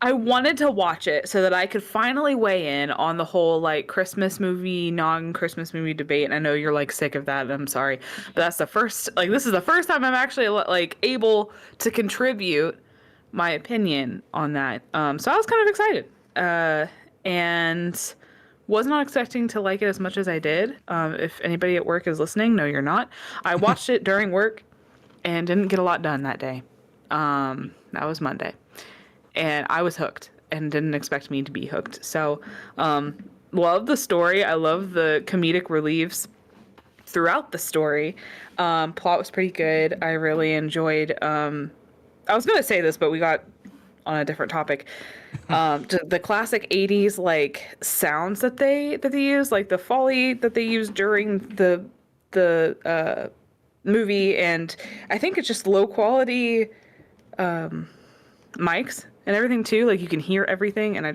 Speaker 4: I wanted to watch it so that I could finally weigh in on the whole like Christmas movie, non-Christmas movie debate. And I know you're like sick of that, and I'm sorry, but that's the first, like, this is the first time I'm actually like able to contribute my opinion on that. So I was kind of excited, and was not expecting to like it as much as I did. If anybody at work is listening, no, you're not. I watched it during work and didn't get a lot done that day. That was Monday. And I was hooked and didn't expect me to be hooked. So, love the story. I love the comedic reliefs throughout the story. Plot was pretty good. I really enjoyed, I was going to say this, but we got on a different topic. The classic 80s like sounds that they use, like the Foley that they use during the movie, and I think it's just low quality mics and everything too. Like you can hear everything, and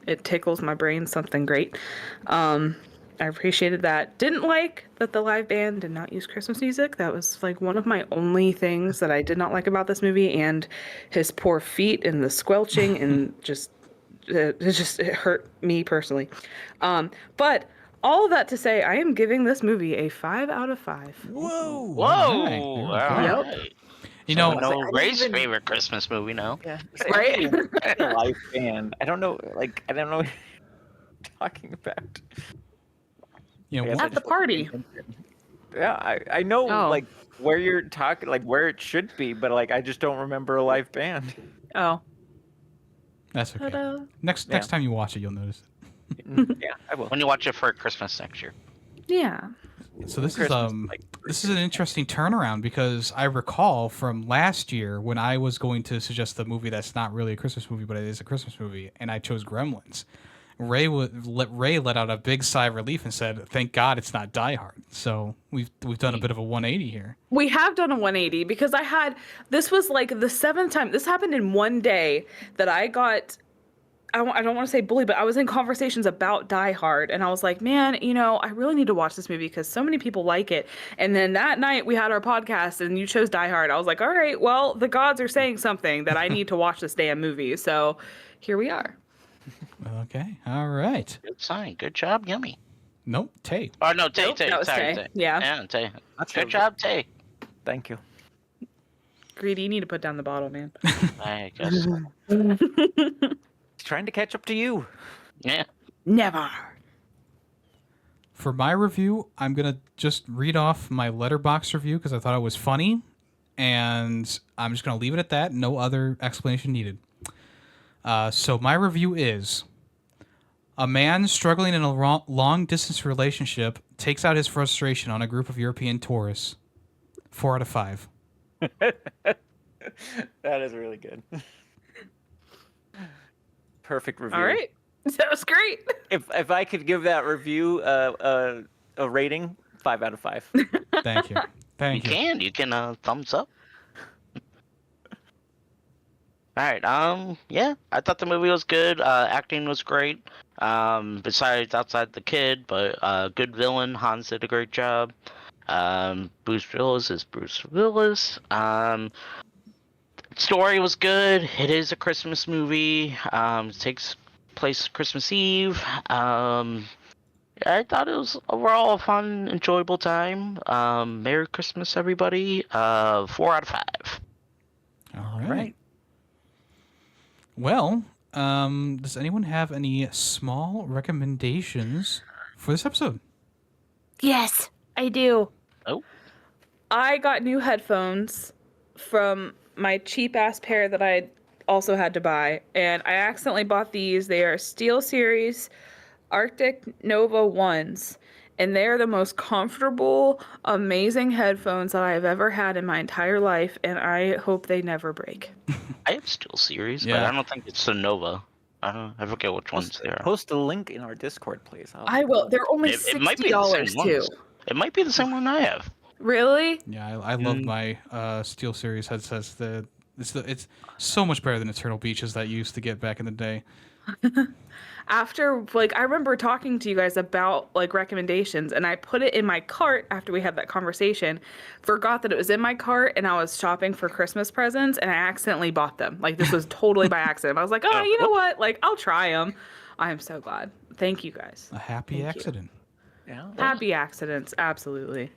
Speaker 4: it tickles my brain something great. I appreciated that. Didn't like that the live band did not use Christmas music. That was like one of my only things that I did not like about this movie, and his poor feet and the squelching and it hurt me personally. But all of that to say, I am giving this movie a 5 out of 5.
Speaker 1: Whoa.
Speaker 2: Whoa!
Speaker 1: All right.
Speaker 2: All
Speaker 4: Yep.
Speaker 2: right.
Speaker 1: You
Speaker 2: So
Speaker 1: know,
Speaker 2: no
Speaker 3: I
Speaker 2: Ray's
Speaker 3: didn't even-
Speaker 2: favorite Christmas movie now.
Speaker 3: Yeah,
Speaker 4: Right?
Speaker 3: Live band. I don't know what you're talking about.
Speaker 1: you know,
Speaker 3: I guess
Speaker 1: one-
Speaker 3: I
Speaker 4: At the
Speaker 3: just-
Speaker 4: party.
Speaker 3: Yeah, I know
Speaker 4: Oh.
Speaker 3: like where you're talking, like where it should be, but like I just don't remember a live band.
Speaker 4: Oh.
Speaker 1: that's okay.
Speaker 4: Ta-da.
Speaker 1: Next time you watch it, you'll notice it.
Speaker 3: Yeah, I will.
Speaker 2: When you watch it for Christmas next year.
Speaker 4: Yeah.
Speaker 1: So this
Speaker 3: Christmas,
Speaker 1: is
Speaker 3: like,
Speaker 1: this is an interesting turnaround, because I recall from last year when I was going to suggest the movie that's not really a Christmas movie, but it is a Christmas movie, and I chose Gremlins. Ray let out a big sigh of relief and said, "Thank God it's not Die Hard." So we've done a bit of a 180 here.
Speaker 4: We have done a 180 because this was like the 7th time. This happened in one day that I got, I don't want to say bullied, but I was in conversations about Die Hard, and I was like, man, I really need to watch this movie because so many people like it. And then that night we had our podcast and you chose Die Hard. I was like, all right, well, the gods are saying something that I need to watch this damn movie. So here we are.
Speaker 1: Okay, all right.
Speaker 2: Good sign. Good job, Yummy.
Speaker 1: Nope, Tay.
Speaker 2: Oh no, Tay.
Speaker 4: Nope,
Speaker 2: Tay.
Speaker 4: that was
Speaker 2: Sorry,
Speaker 4: Tay.
Speaker 2: Tay.
Speaker 4: Yeah.
Speaker 2: Yeah, Tay.
Speaker 3: That's
Speaker 2: Good
Speaker 3: okay.
Speaker 2: job, Tay.
Speaker 3: Thank you.
Speaker 4: Greedy, you need to put down the bottle, man.
Speaker 2: I guess.
Speaker 3: Trying to catch up to you.
Speaker 2: Yeah.
Speaker 4: Never.
Speaker 1: For my review, I'm gonna just read off my Letterboxd review because I thought it was funny, and I'm just gonna leave it at that. No other explanation needed. So my review is: a man struggling in a long-distance relationship takes out his frustration on a group of European tourists. 4 out of 5.
Speaker 3: That is really good. Perfect review.
Speaker 4: All right. That was great.
Speaker 3: If I could give that review a rating, 5 out of 5.
Speaker 1: Thank you. Thank you.
Speaker 2: You can thumbs up. All right. Yeah, I thought the movie was good. Acting was great. Besides outside the kid, but good villain. Hans did a great job. Bruce Willis is Bruce Willis. Story was good. It is a Christmas movie. It takes place Christmas Eve. I thought it was overall a fun, enjoyable time. Merry Christmas, everybody. 4 out of 5.
Speaker 1: All right. Well, does anyone have any small recommendations for this episode?
Speaker 4: Yes, I do.
Speaker 2: Oh.
Speaker 4: I got new headphones from my cheap ass pair that I also had to buy, and I accidentally bought these. They are SteelSeries Arctic Nova ones, and they're the most comfortable, amazing headphones that I've ever had in my entire life, and I hope they never break.
Speaker 2: I have SteelSeries, but
Speaker 1: Yeah.
Speaker 2: I don't think it's the Nova. I forget which ones they are.
Speaker 3: Post a link in our Discord, please.
Speaker 4: I will. They're only
Speaker 2: It might be the same
Speaker 4: $60 too.
Speaker 2: ones. It might be the same one I have.
Speaker 4: Really?
Speaker 1: Yeah, I love my SteelSeries headsets. It's so much better than Eternal Beaches that you used to get back in the day.
Speaker 4: After, like, I remember talking to you guys about, like, recommendations, and I put it in my cart after we had that conversation, forgot that it was in my cart, and I was shopping for Christmas presents, and I accidentally bought them. Like, this was totally by accident. I was like, oh, you know what? Like, I'll try them. I am so glad. Thank you, guys.
Speaker 1: A happy
Speaker 4: Thank you.
Speaker 1: accident.
Speaker 3: Yeah.
Speaker 4: Happy accidents, absolutely.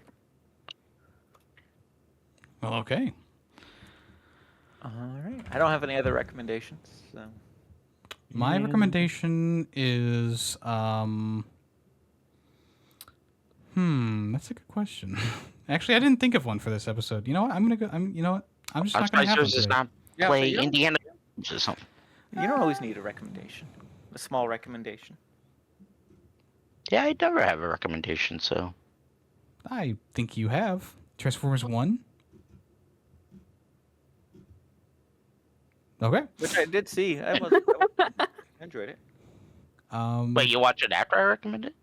Speaker 1: Well, okay.
Speaker 3: All right. I don't have any other recommendations. So.
Speaker 1: My recommendation is that's a good question. Actually, I didn't think of one for this episode. You know what? I'm just not gonna have one
Speaker 2: Does
Speaker 1: today.
Speaker 2: not
Speaker 3: Yeah,
Speaker 2: play
Speaker 3: so you-
Speaker 2: Indiana Jones or something.
Speaker 3: You don't always need a recommendation. A small recommendation.
Speaker 2: Yeah, I never have a recommendation, so.
Speaker 1: I think you have Transformers 1. Okay.
Speaker 3: Which I did see. I enjoyed it.
Speaker 2: Wait, you watch it after I recommend it?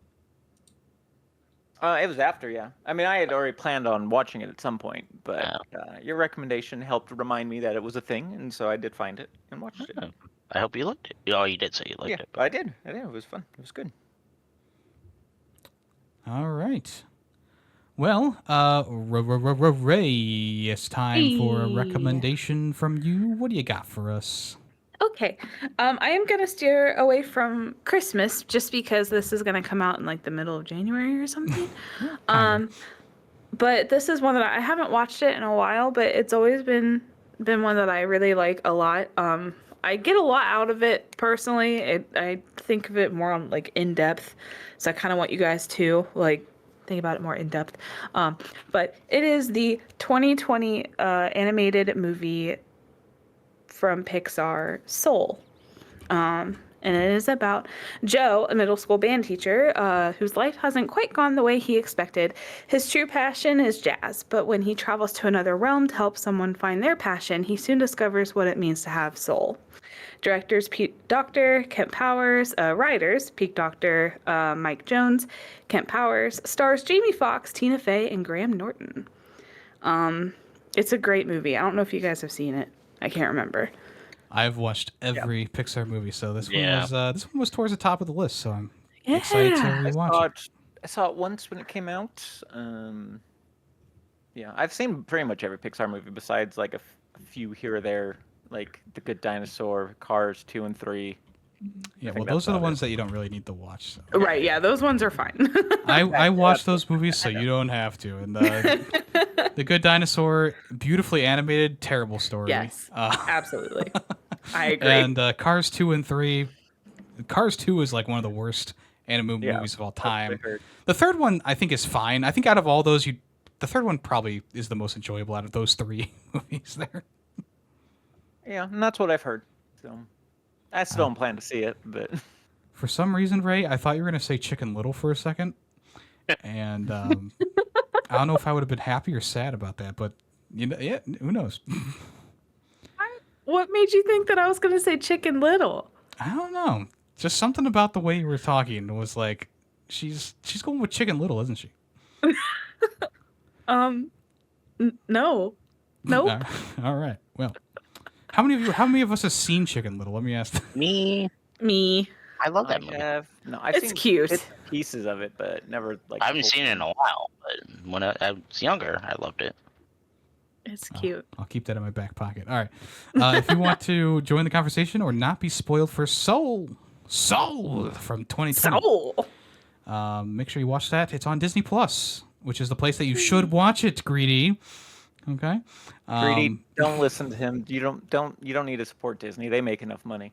Speaker 3: It was after, yeah. I mean, I had already planned on watching it at some point, but your recommendation helped remind me that it was a thing, and so I did find it and watched it.
Speaker 2: Oh, I hope you liked it. Oh, you did say you liked
Speaker 3: Yeah,
Speaker 2: it.
Speaker 3: I did. It was fun. It was good.
Speaker 1: All right. Well, Ray, it's time for a
Speaker 4: Hey.
Speaker 1: recommendation from you. What do you got for us?
Speaker 4: Okay. I am going to steer away from Christmas just because this is going to come out in like the middle of January or something. But this is one that I haven't watched it in a while, but it's always been one that I really like a lot. I get a lot out of it personally. I think of it more on like in depth. So I kind of want you guys to like think about it more in depth. But it is the 2020 animated movie from Pixar, Soul. And it is about Joe, a middle school band teacher, whose life hasn't quite gone the way he expected. His true passion is jazz, but when he travels to another realm to help someone find their passion, he soon discovers what it means to have soul. Directors Pete Docter, Kent Powers, writers Pete Docter, Mike Jones, Kent Powers, stars Jamie Foxx, Tina Fey, and Graham Norton. It's a great movie. I don't know if you guys have seen it. I can't remember.
Speaker 1: I've watched every Pixar movie, so this
Speaker 2: Yeah.
Speaker 1: one was towards the top of the list. So I'm excited to
Speaker 4: Yeah.
Speaker 1: rewatch it.
Speaker 3: I saw it once when it came out. Yeah, I've seen pretty much every Pixar movie besides like a few here or there, like The Good Dinosaur, Cars 2 and 3.
Speaker 1: Yeah,
Speaker 3: think
Speaker 1: well,
Speaker 3: that's
Speaker 1: those are the
Speaker 3: about it.
Speaker 1: ones that you don't really need to watch. So.
Speaker 4: Right, yeah, those ones are fine.
Speaker 1: I watch those movies, so you don't have to. And The Good Dinosaur, beautifully animated, terrible story.
Speaker 4: Yes, absolutely. I agree.
Speaker 1: And Cars 2 and 3. Cars 2 is like one of the worst animated movies of all time. The third one, I think, is fine. I think out of all those, the third one probably is the most enjoyable out of those three movies there.
Speaker 3: Yeah, and that's what I've heard. So I still don't plan to see it, but
Speaker 1: For some reason, Ray, I thought you were going to say Chicken Little for a second. And I don't know if I would have been happy or sad about that, but yeah, who knows?
Speaker 4: What made you think that I was going to say Chicken Little?
Speaker 1: I don't know. Just something about the way you were talking was like, she's going with Chicken Little, isn't she?
Speaker 4: No. Nope.
Speaker 1: All right. Well, how many of us have seen Chicken Little? Let me ask.
Speaker 2: Me,
Speaker 4: Me.
Speaker 2: I love that movie.
Speaker 3: I've
Speaker 4: It's
Speaker 3: seen
Speaker 4: cute.
Speaker 3: bits and pieces of it, but never like.
Speaker 2: I haven't
Speaker 3: the whole
Speaker 2: seen it in
Speaker 3: thing.
Speaker 2: a while, but when I was younger, I loved it.
Speaker 4: It's cute.
Speaker 1: I'll keep that in my back pocket. All right. If you want to join the conversation or not be spoiled for Soul from 2020,
Speaker 4: Soul.
Speaker 1: make sure you watch that. It's on Disney Plus, which is the place that you should watch it, Greedy. Okay.
Speaker 3: Greedy, don't listen to him. You don't need to support Disney. They make enough money.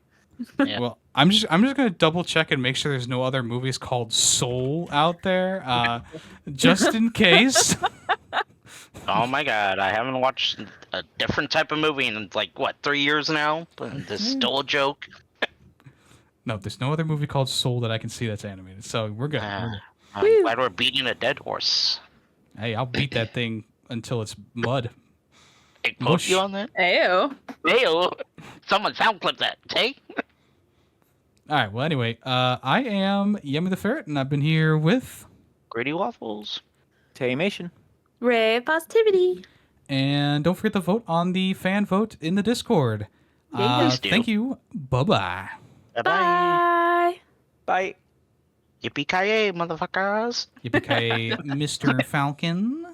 Speaker 2: Yeah.
Speaker 1: Well, I'm just gonna double check and make sure there's no other movies called Soul out there, just in case.
Speaker 2: Oh my god, I haven't watched a different type of movie in like what 3 years now. But this is still a joke.
Speaker 1: No, there's no other movie called Soul that I can see that's animated. So we're good. We're good.
Speaker 2: I'm glad we're beating a dead horse.
Speaker 1: Hey, I'll beat that thing until it's mud.
Speaker 2: Hey, quote
Speaker 1: Mush.
Speaker 2: you on that?
Speaker 4: Ew.
Speaker 2: Ew. Someone sound clip that. Hey.
Speaker 1: All right. Well, anyway, I am YemmytheFerret, and I've been here with.
Speaker 2: Gritty Waffles.
Speaker 3: Taymation.
Speaker 4: Ray positivity.
Speaker 1: And don't forget to vote on the fan vote in the Discord.
Speaker 2: Please do.
Speaker 1: Thank you. Bye-bye.
Speaker 2: Bye-bye.
Speaker 4: Bye.
Speaker 3: Bye.
Speaker 2: Yippee-ki-yay, motherfuckers.
Speaker 1: Yippee-ki-yay, Mr. Falcon.